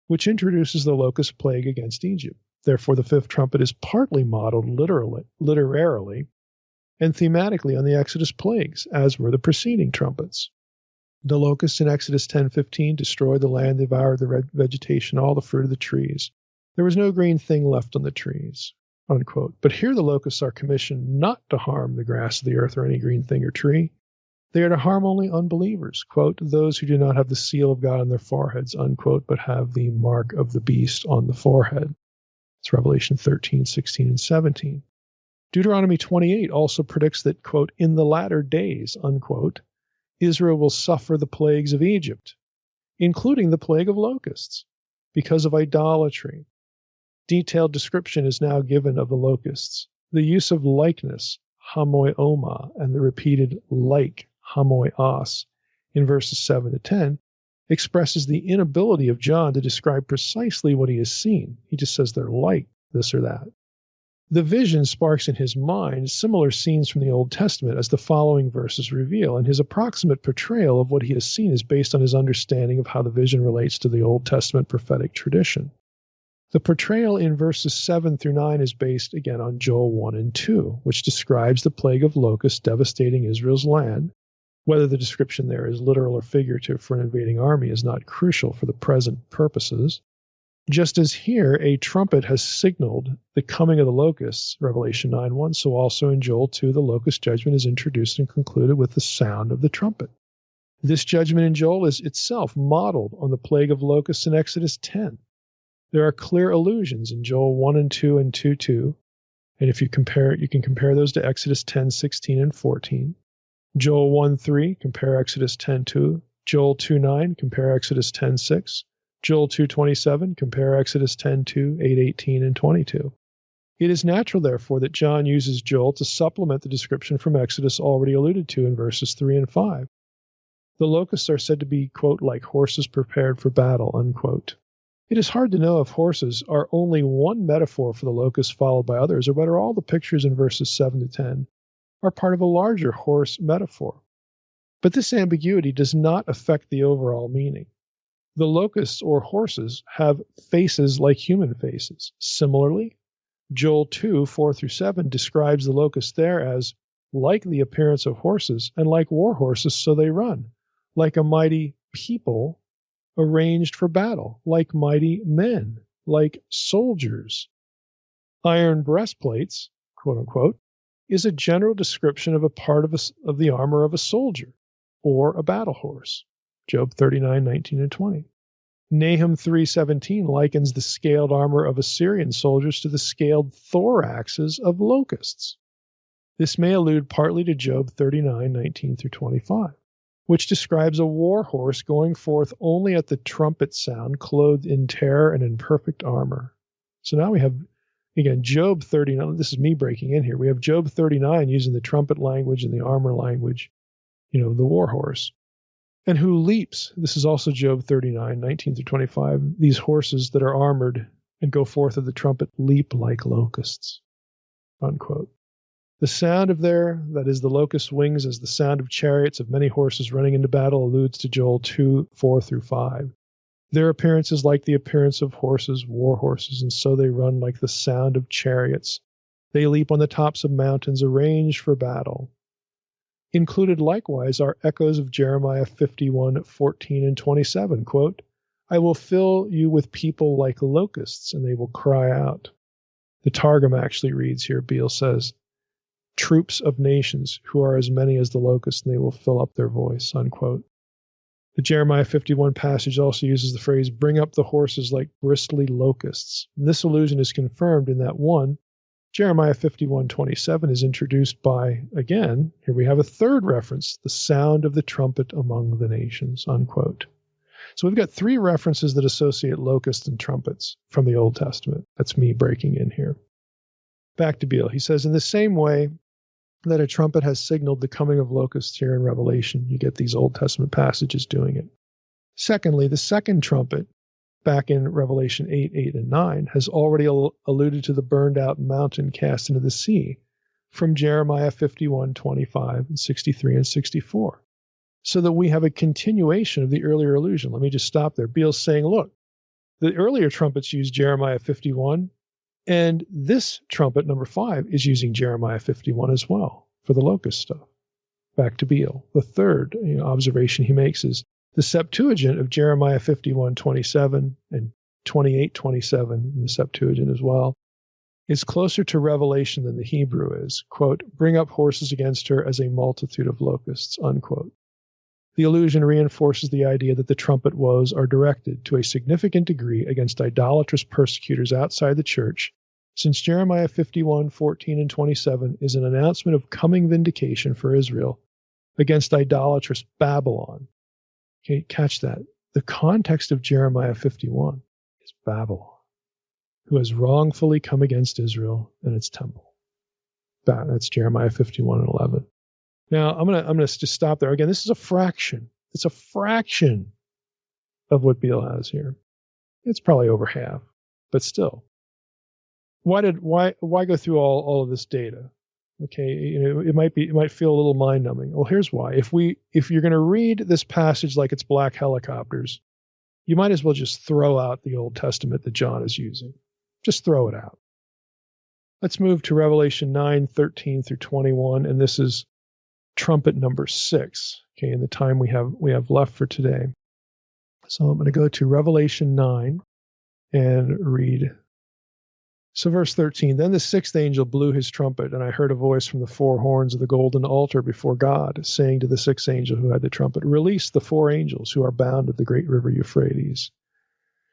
which introduces the locust plague against Egypt. Therefore, the fifth trumpet is partly modeled literarily and thematically on the Exodus plagues, as were the preceding trumpets. The locusts in Exodus 10:15 destroyed the land, devoured the vegetation, all the fruit of the trees. There was no green thing left on the trees, unquote. But here the locusts are commissioned not to harm the grass of the earth or any green thing or tree. They are to harm only unbelievers, quote, those who do not have the seal of God on their foreheads, unquote, but have the mark of the beast on the forehead. It's Revelation 13:16 and 17. Deuteronomy 28 also predicts that, quote, in the latter days, unquote, Israel will suffer the plagues of Egypt, including the plague of locusts, because of idolatry. Detailed description is now given of the locusts. The use of likeness, hamoioma, and the repeated like, hamoios, in verses 7 to 10, expresses the inability of John to describe precisely what he has seen. He just says they're like this or that. The vision sparks in his mind similar scenes from the Old Testament as the following verses reveal, and his approximate portrayal of what he has seen is based on his understanding of how the vision relates to the Old Testament prophetic tradition. The portrayal in verses 7 through 9 is based, again, on Joel 1 and 2, which describes the plague of locusts devastating Israel's land. Whether the description there is literal or figurative for an invading army is not crucial for the present purposes. Just as here a trumpet has signaled the coming of the locusts, Revelation 9:1, so also in Joel 2 the locust judgment is introduced and concluded with the sound of the trumpet. This judgment in Joel is itself modeled on the plague of locusts in Exodus 10. There are clear allusions in Joel 1 and 2 and 2:2, and if you compare, you can compare those to Exodus 10:16 and 14. Joel 1:3, compare Exodus 10:2. Joel 2:9, compare Exodus 10:6. Joel 2:27, compare Exodus 10:2, 8:18, and 22. It is natural, therefore, that John uses Joel to supplement the description from Exodus already alluded to in verses 3 and 5. The locusts are said to be, quote, like horses prepared for battle, unquote. It is hard to know if horses are only one metaphor for the locusts followed by others, or whether all the pictures in verses 7 to 10 are part of a larger horse metaphor. But this ambiguity does not affect the overall meaning. The locusts, or horses, have faces like human faces. Similarly, Joel 2, 4 through 7 describes the locusts there as like the appearance of horses, and like war horses, so they run, like a mighty people arranged for battle, like mighty men, like soldiers. Iron breastplates, quote unquote, is a general description of a part of the armor of a soldier or a battle horse. Job 39:19 and 20. Nahum 3:17 likens the scaled armor of Assyrian soldiers to the scaled thoraxes of locusts. This may allude partly to Job 39:19 through 25, which describes a war horse going forth only at the trumpet sound, clothed in terror and in perfect armor. So now we have, again, Job 39. This is me breaking in here. We have Job 39 using the trumpet language and the armor language, the war horse. And who leaps? This is also Job 39:19 through 25. These horses that are armored and go forth of the trumpet leap like locusts, unquote. The sound of that is the locust wings, as the sound of chariots of many horses running into battle, alludes to Joel 2, 4 through 5. Their appearance is like the appearance of horses, war horses, and so they run like the sound of chariots. They leap on the tops of mountains, arranged for battle. Included likewise are echoes of Jeremiah 51:14 and 27, quote, I will fill you with people like locusts, and they will cry out. The Targum actually reads here, Beale says, troops of nations who are as many as the locusts, and they will fill up their voice, unquote. The Jeremiah 51 passage also uses the phrase, bring up the horses like bristly locusts. And this allusion is confirmed in that one, Jeremiah 51:27 is introduced by, again, here we have a third reference, the sound of the trumpet among the nations, unquote. So we've got three references that associate locusts and trumpets from the Old Testament. That's me breaking in here. Back to Beale. He says, in the same way that a trumpet has signaled the coming of locusts here in Revelation, you get these Old Testament passages doing it. Secondly, the second trumpet, back in Revelation 8, 8, and 9, has already alluded to the burned-out mountain cast into the sea from Jeremiah 51:25 and 63 and 64. So that we have a continuation of the earlier allusion. Let me just stop there. Beale's saying, look, the earlier trumpets used Jeremiah 51, and this trumpet, number 5, is using Jeremiah 51 as well. for the locust stuff. Back to Beale. The third observation he makes is the Septuagint of Jeremiah 51:27 and 28:27 in the Septuagint as well is closer to Revelation than the Hebrew is. Quote, bring up horses against her as a multitude of locusts, unquote. The allusion reinforces the idea that the trumpet woes are directed to a significant degree against idolatrous persecutors outside the church, since Jeremiah 51:14 and 27 is an announcement of coming vindication for Israel against idolatrous Babylon. Okay, catch that. The context of Jeremiah 51 is Babylon, who has wrongfully come against Israel and its temple. That's Jeremiah 51:11. Now, I'm gonna just stop there. Again, this is a fraction. It's a fraction of what Beale has here. It's probably over half, but still. Why go through all of this data? Okay, it might feel a little mind-numbing. Well, here's why. If you're going to read this passage like it's black helicopters, you might as well just throw out the Old Testament that John is using. Just throw it out. Let's move to Revelation 9:13 through 21, and this is trumpet number 6. Okay, in the time we have left for today. So I'm going to go to Revelation 9 and read. So verse 13, then the sixth angel blew his trumpet, and I heard a voice from the four horns of the golden altar before God, saying to the sixth angel who had the trumpet, release the four angels who are bound at the great river Euphrates.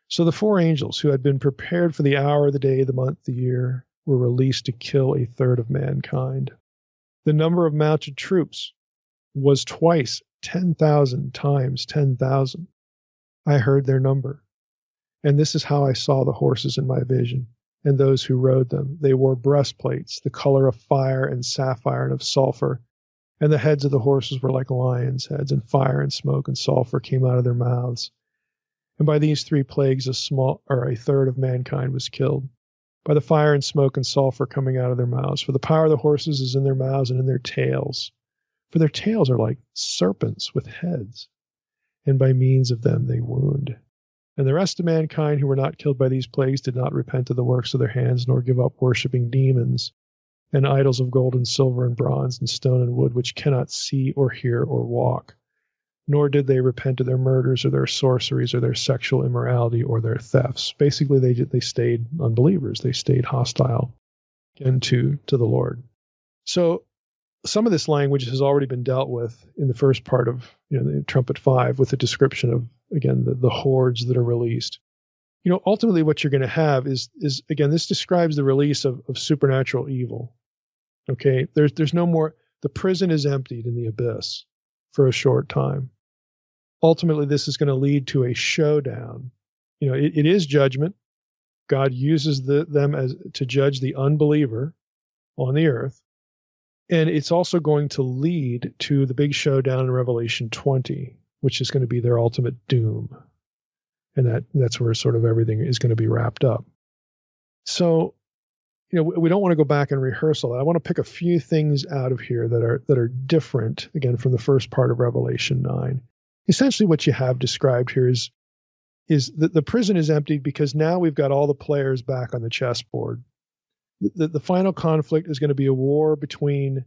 So the four angels who had been prepared for the hour, the day, the month, the year, were released to kill a third of mankind. The number of mounted troops was twice 10,000 times 10,000. I heard their number. And this is how I saw the horses in my vision, and those who rode them. They wore breastplates, the color of fire and sapphire and of sulfur, and the heads of the horses were like lions' heads, and fire and smoke and sulfur came out of their mouths. And by these three plagues a third of mankind was killed, by the fire and smoke and sulfur coming out of their mouths. For the power of the horses is in their mouths and in their tails. For their tails are like serpents with heads, and by means of them they wound. And the rest of mankind who were not killed by these plagues did not repent of the works of their hands, nor give up worshipping demons and idols of gold and silver and bronze and stone and wood, which cannot see or hear or walk. Nor did they repent of their murders or their sorceries or their sexual immorality or their thefts. Basically, they stayed unbelievers. They stayed hostile to the Lord. So some of this language has already been dealt with in the first part of the Trumpet 5 with the description of, again, the hordes that are released. Ultimately what you're going to have is again, this describes the release of supernatural evil. Okay, there's no more, the prison is emptied in the abyss for a short time. Ultimately, this is going to lead to a showdown. It is judgment. God uses them to judge the unbeliever on the earth. And it's also going to lead to the big showdown in Revelation 20, which is going to be their ultimate doom. And that's where sort of everything is going to be wrapped up. So, we don't want to go back and rehearse all that. I want to pick a few things out of here that are different, again, from the first part of Revelation 9. Essentially what you have described here is that the prison is emptied because now we've got all the players back on the chessboard. The final conflict is going to be a war between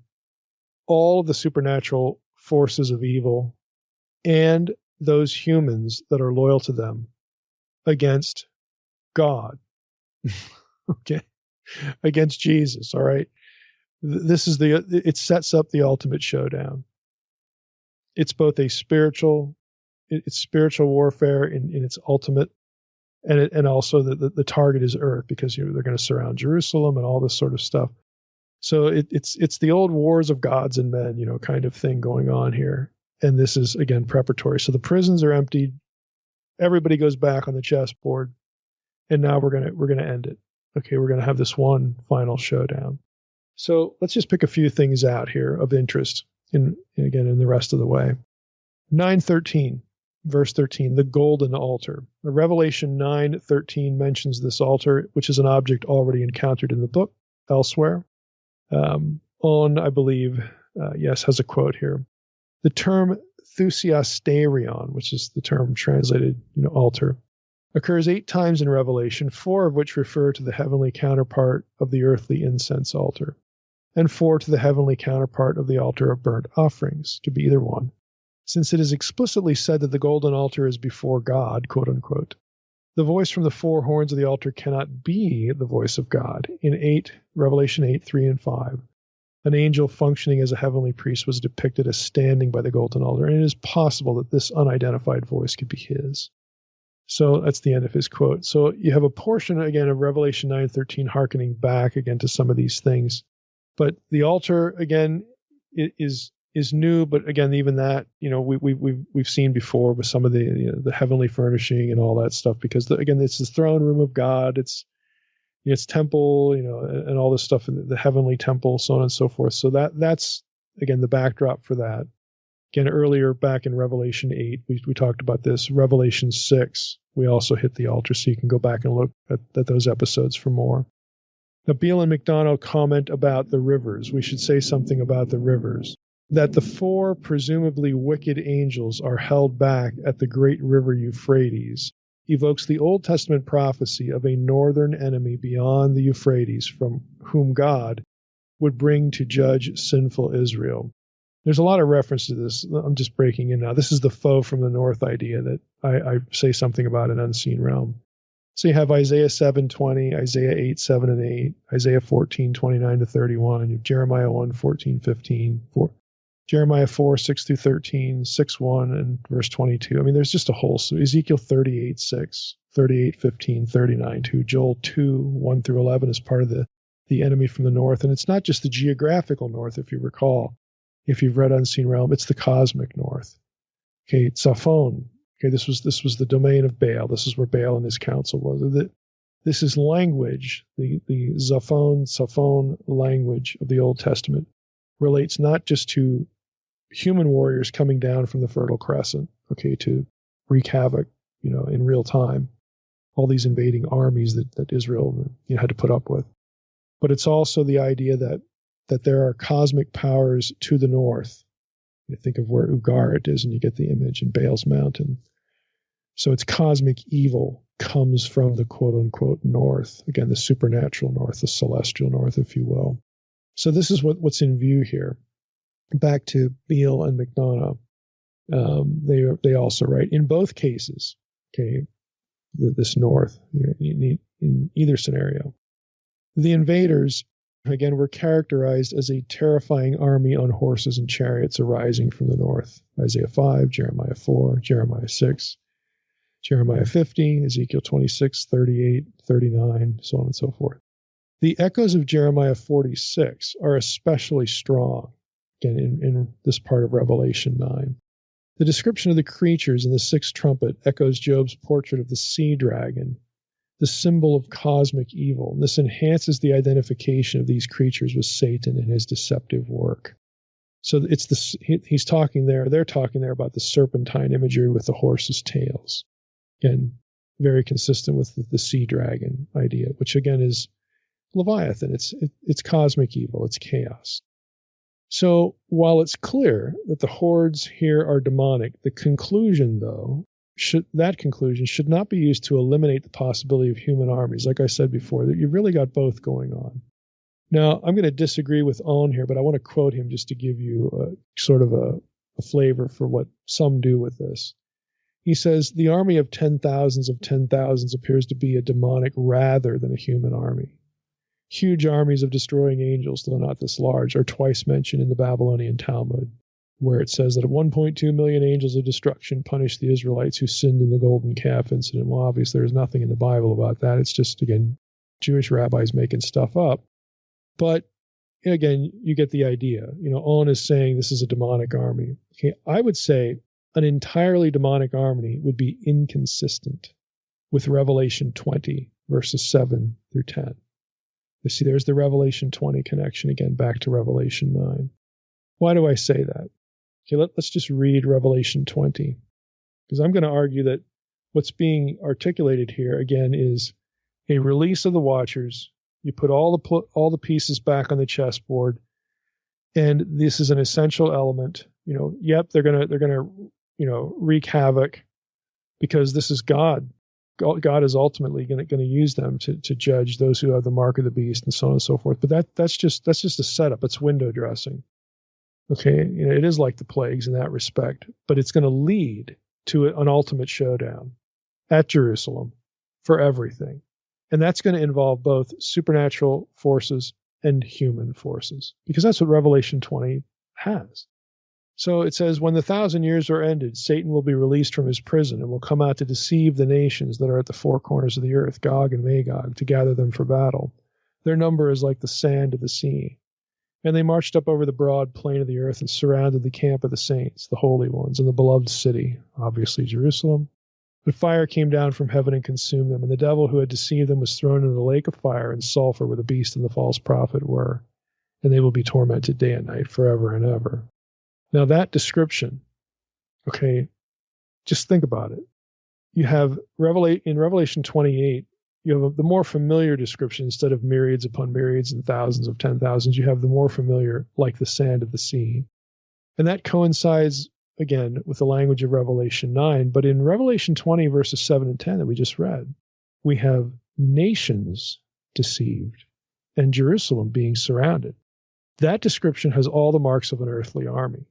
all of the supernatural forces of evil and those humans that are loyal to them against God. Okay. Against Jesus. All right. It sets up the ultimate showdown. It's both it's spiritual warfare in its ultimate, and also the target is earth, because they're going to surround Jerusalem and all this sort of stuff. So it's the old wars of gods and men, kind of thing going on here. And this is, again, preparatory. So the prisons are emptied. Everybody goes back on the chessboard, and now we're gonna end it. Okay, we're gonna have this one final showdown. So let's just pick a few things out here of interest in the rest of the way. 9:13, verse 13, the golden altar. Revelation 9:13 mentions this altar, which is an object already encountered in the book elsewhere. I believe, has a quote here. The term thusiasterion, which is the term translated, altar, occurs 8 times in Revelation, 4 of which refer to the heavenly counterpart of the earthly incense altar. and 4 to the heavenly counterpart of the altar of burnt offerings, to be either one. Since it is explicitly said that the golden altar is before God, quote unquote, the voice from the 4 horns of the altar cannot be the voice of God. In Revelation 8, 3 and 5, an angel functioning as a heavenly priest was depicted as standing by the golden altar, and it is possible that this unidentified voice could be his. So that's the end of his quote. So you have a portion, again, of Revelation 9:13 hearkening back, again, to some of these things. But the altar, again, is new, but again, even that, we've seen before with some of the heavenly furnishing and all that stuff, because again, it's the throne room of God, it's temple, and all this stuff in the heavenly temple, so on and so forth. So that's again the backdrop for that. Again, earlier back in Revelation 8, we talked about this. Revelation 6, we also hit the altar, so you can go back and look at those episodes for more. Now, Beale and McDonough comment about the rivers. We should say something about the rivers. That the 4 presumably wicked angels are held back at the great river Euphrates evokes the Old Testament prophecy of a northern enemy beyond the Euphrates from whom God would bring to judge sinful Israel. There's a lot of reference to this. I'm just breaking in now. This is the foe from the north idea that I say something about an unseen realm. So you have Isaiah 7:20, Isaiah 8:7 and 8, Isaiah 14:29 to 31, you have Jeremiah 1:14-15, Jeremiah 4:6 through 13, 6:1 and verse 22. I mean, there's just a whole, so Ezekiel 38:6, 38:15, 39:2, Joel 2:1 through 11 is part of the enemy from the north. And it's not just the geographical north, if you recall. If you've read Unseen Realm, it's the cosmic north. Okay, Zaphon. Okay, this was the domain of Baal. This is where Baal and his council was. This is language. The Zaphon language of the Old Testament relates not just to human warriors coming down from the Fertile Crescent, okay, to wreak havoc, in real time, all these invading armies that Israel had to put up with. But it's also the idea that there are cosmic powers to the north. You think of where Ugarit is, and you get the image in Baal's mountain. So it's cosmic evil comes from the quote-unquote north. Again, the supernatural north, the celestial north, if you will. So this is what's in view here. Back to Beale and McDonough. They also write, in both cases, okay, this north, in either scenario, the invaders, again, were characterized as a terrifying army on horses and chariots arising from the north. Isaiah 5, Jeremiah 4, Jeremiah 6, Jeremiah 50, Ezekiel 26, 38, 39, so on and so forth. The echoes of Jeremiah 46 are especially strong, again, in this part of Revelation 9. The description of the creatures in the sixth trumpet echoes Job's portrait of the sea dragon, the symbol of cosmic evil. This enhances the identification of these creatures with Satan and his deceptive work. So he's talking there, they're talking there about the serpentine imagery with the horses' tails. Again, very consistent with the sea dragon idea, which again is Leviathan. It's cosmic evil, it's chaos. So while it's clear that the hordes here are demonic, the conclusion, though, should not be used to eliminate the possibility of human armies. Like I said before, that you've really got both going on. Now, I'm going to disagree with Owen here, but I want to quote him just to give you sort of a flavor for what some do with this. He says, the army of 10,000s of 10,000s appears to be a demonic rather than a human army. Huge armies of destroying angels, though not this large, are twice mentioned in the Babylonian Talmud, where it says that 1.2 million angels of destruction punished the Israelites who sinned in the golden calf incident. Well, obviously, there's nothing in the Bible about that. It's just, again, Jewish rabbis making stuff up. But, again, you get the idea. Owen is saying this is a demonic army. Okay, I would say an entirely demonic army would be inconsistent with Revelation 20, verses 7 through 10. You see, there's the Revelation 20 connection again, back to Revelation 9. Why do I say that? Okay, let's just read Revelation 20, because I'm going to argue that what's being articulated here, again, is a release of the Watchers. You put all the pieces back on the chessboard, and this is an essential element. They're gonna wreak havoc, because this is God God is ultimately going to use them to judge those who have the mark of the beast and so on and so forth. But that's just a setup. It's window dressing. Okay, it is like the plagues in that respect, but it's going to lead to an ultimate showdown at Jerusalem for everything. And that's going to involve both supernatural forces and human forces, because that's what Revelation 20 has. So it says, when the 1,000 years are ended, Satan will be released from his prison and will come out to deceive the nations that are at the four corners of the earth, Gog and Magog, to gather them for battle. Their number is like the sand of the sea. And they marched up over the broad plain of the earth and surrounded the camp of the saints, the holy ones, and the beloved city, obviously Jerusalem. But fire came down from heaven and consumed them, and the devil who had deceived them was thrown into the lake of fire and sulfur where the beast and the false prophet were, and they will be tormented day and night forever and ever. Now that description, okay, just think about it. You have in Revelation 28, you have the more familiar description. Instead of myriads upon myriads and thousands of 10,000s, you have the more familiar, like the sand of the sea. And that coincides, again, with the language of Revelation 9. But in Revelation 20, verses 7 and 10 that we just read, we have nations deceived and Jerusalem being surrounded. That description has all the marks of an earthly army.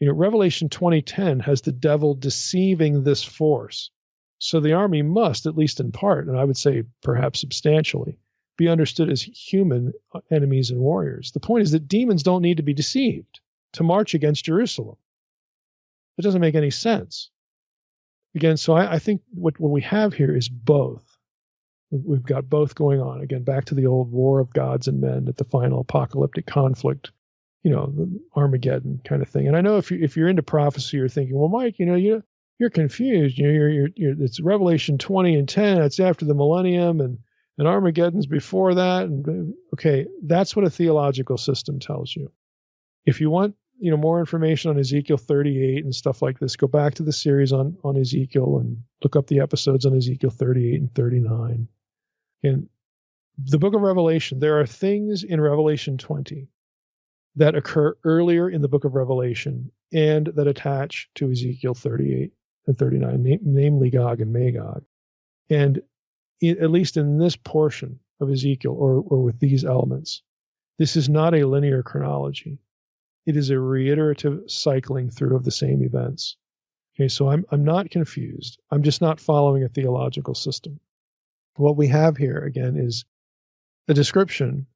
Revelation 20:10 has the devil deceiving this force. So the army must, at least in part, and I would say perhaps substantially, be understood as human enemies and warriors. The point is that demons don't need to be deceived to march against Jerusalem. It doesn't make any sense. Again, so I think what we have here is both. We've got both going on. Again, back to the old war of gods and men at the final apocalyptic conflict, the Armageddon kind of thing. And I know if you're into prophecy, you're thinking, well, Mike, you're confused. It's Revelation 20 and 10. It's after the millennium, and Armageddon's before that. And okay, that's what a theological system tells you. If you want, more information on Ezekiel 38 and stuff like this, go back to the series on Ezekiel and look up the episodes on Ezekiel 38 and 39. In the book of Revelation, there are things in Revelation 20 that occur earlier in the book of Revelation and that attach to Ezekiel 38 and 39, namely Gog and Magog. And at least in this portion of Ezekiel, or with these elements, this is not a linear chronology. It is a reiterative cycling through of the same events. Okay, so I'm not confused. I'm just not following a theological system. What we have here, again, is a description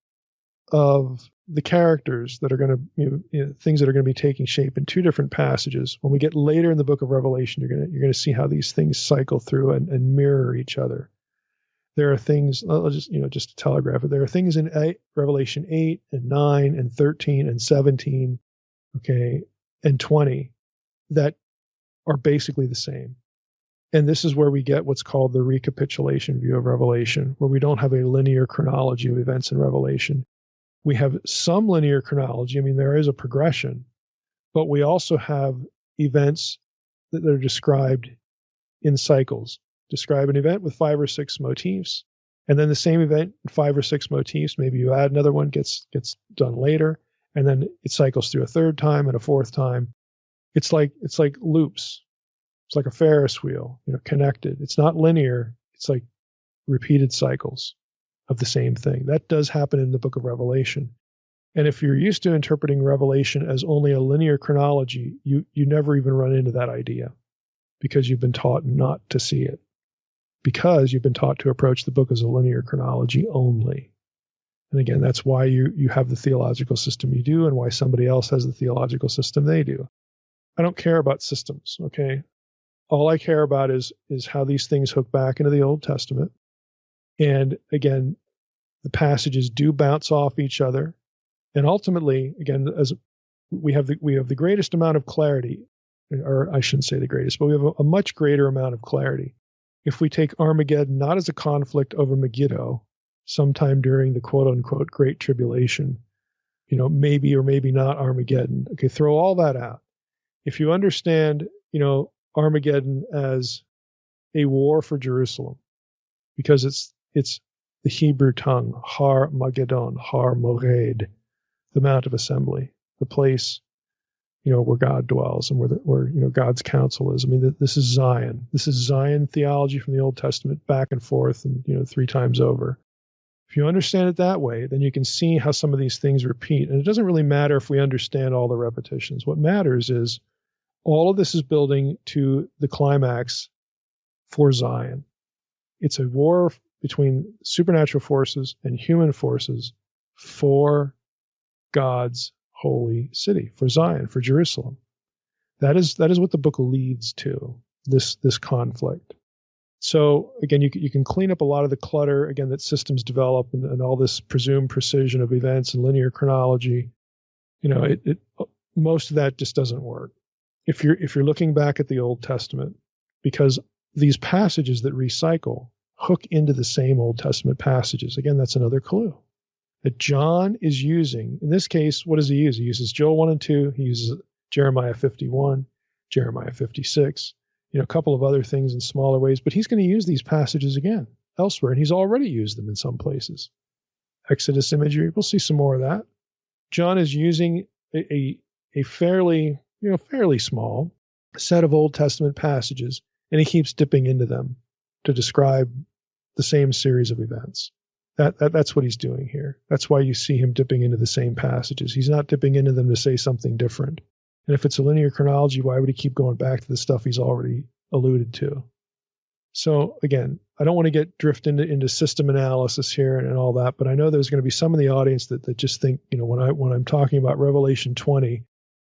of the characters that are going to, things that are going to be taking shape in two different passages. When we get later in the book of Revelation, you're going to see how these things cycle through and mirror each other. There are things, I'll just to telegraph it, there are things in Revelation 8 and 9 and 13 and 17, okay, and 20 that are basically the same. And this is where we get what's called the recapitulation view of Revelation, where we don't have a linear chronology of events in Revelation. We have some linear chronology. I mean, there is a progression, but we also have events that are described in cycles. Describe an event with 5 or 6 motifs, and then the same event, 5 or 6 motifs. Maybe you add another one, gets done later, and then it cycles through a third time and a fourth time. It's like loops. It's like a Ferris wheel, connected. It's not linear. It's like repeated cycles of the same thing. That does happen in the book of Revelation. And if you're used to interpreting Revelation as only a linear chronology, you never even run into that idea, because you've been taught not to see it. Because you've been taught to approach the book as a linear chronology only. And again, that's why you have the theological system you do, and why somebody else has the theological system they do. I don't care about systems, okay? All I care about is how these things hook back into the Old Testament. And again, the passages do bounce off each other. And ultimately, again, as we have the greatest amount of clarity, or I shouldn't say the greatest, but we have a much greater amount of clarity if we take Armageddon not as a conflict over Megiddo, sometime during the quote-unquote Great Tribulation, maybe or maybe not Armageddon. Okay, throw all that out. If you understand, Armageddon as a war for Jerusalem, because it's the Hebrew tongue, Har Magedon, Har Mored, the Mount of Assembly, the place, where God dwells and where God's counsel is. I mean, this is Zion. This is Zion theology from the Old Testament, back and forth, and 3 times over. If you understand it that way, then you can see how some of these things repeat. And it doesn't really matter if we understand all the repetitions. What matters is all of this is building to the climax for Zion. It's a war between supernatural forces and human forces for God's holy city, for Zion, for Jerusalem. That is what the book leads to, this conflict. So again, you can clean up a lot of the clutter, again, that systems develop and all this presumed precision of events and linear chronology. Most of that just doesn't work. If you're looking back at the Old Testament, because these passages that recycle hook into the same Old Testament passages. Again, that's another clue that John is using. In this case, what does he use? He uses Joel 1 and 2. He uses Jeremiah 51, Jeremiah 56, a couple of other things in smaller ways, but he's going to use these passages again elsewhere, and he's already used them in some places. Exodus imagery, we'll see some more of that. John is using a fairly small set of Old Testament passages, and he keeps dipping into them to describe the same series of events. That's what he's doing here. That's why you see him dipping into the same passages. He's not dipping into them to say something different. And if it's a linear chronology, why would he keep going back to the stuff he's already alluded to? So again, I don't want to drift into system analysis here and all that, but I know there's going to be some in the audience that just think, when I'm talking about Revelation 20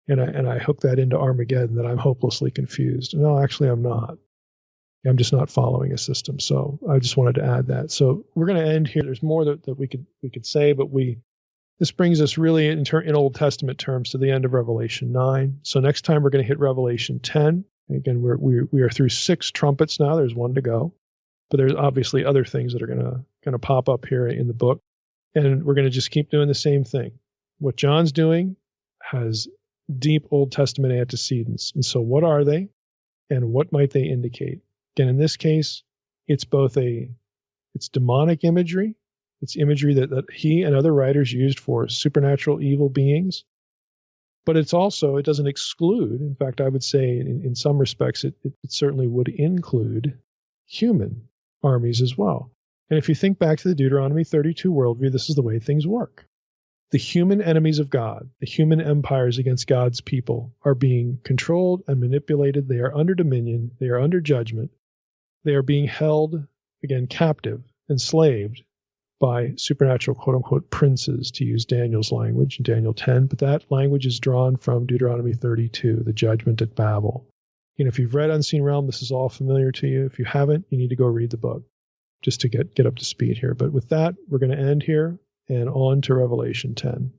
and I hook that into Armageddon, that I'm hopelessly confused. No, actually I'm not. I'm just not following a system. So I just wanted to add that. So we're going to end here. There's more that we could say, but this brings us really in Old Testament terms to the end of Revelation 9. So next time we're going to hit Revelation 10. Again, we are through 6 trumpets now. There's 1 to go, but there's obviously other things that are going to pop up here in the book, and we're going to just keep doing the same thing. What John's doing has deep Old Testament antecedents, and so what are they, and what might they indicate? Again, in this case, it's demonic imagery. It's imagery that he and other writers used for supernatural evil beings. But it doesn't exclude. In fact, I would say in some respects, it certainly would include human armies as well. And if you think back to the Deuteronomy 32 worldview, this is the way things work. The human enemies of God, the human empires against God's people, are being controlled and manipulated. They are under dominion. They are under judgment. They are being held, again, captive, enslaved by supernatural, quote-unquote, princes, to use Daniel's language in Daniel 10. But that language is drawn from Deuteronomy 32, the judgment at Babel. If you've read Unseen Realm, this is all familiar to you. If you haven't, you need to go read the book just to get up to speed here. But with that, we're going to end here and on to Revelation 10.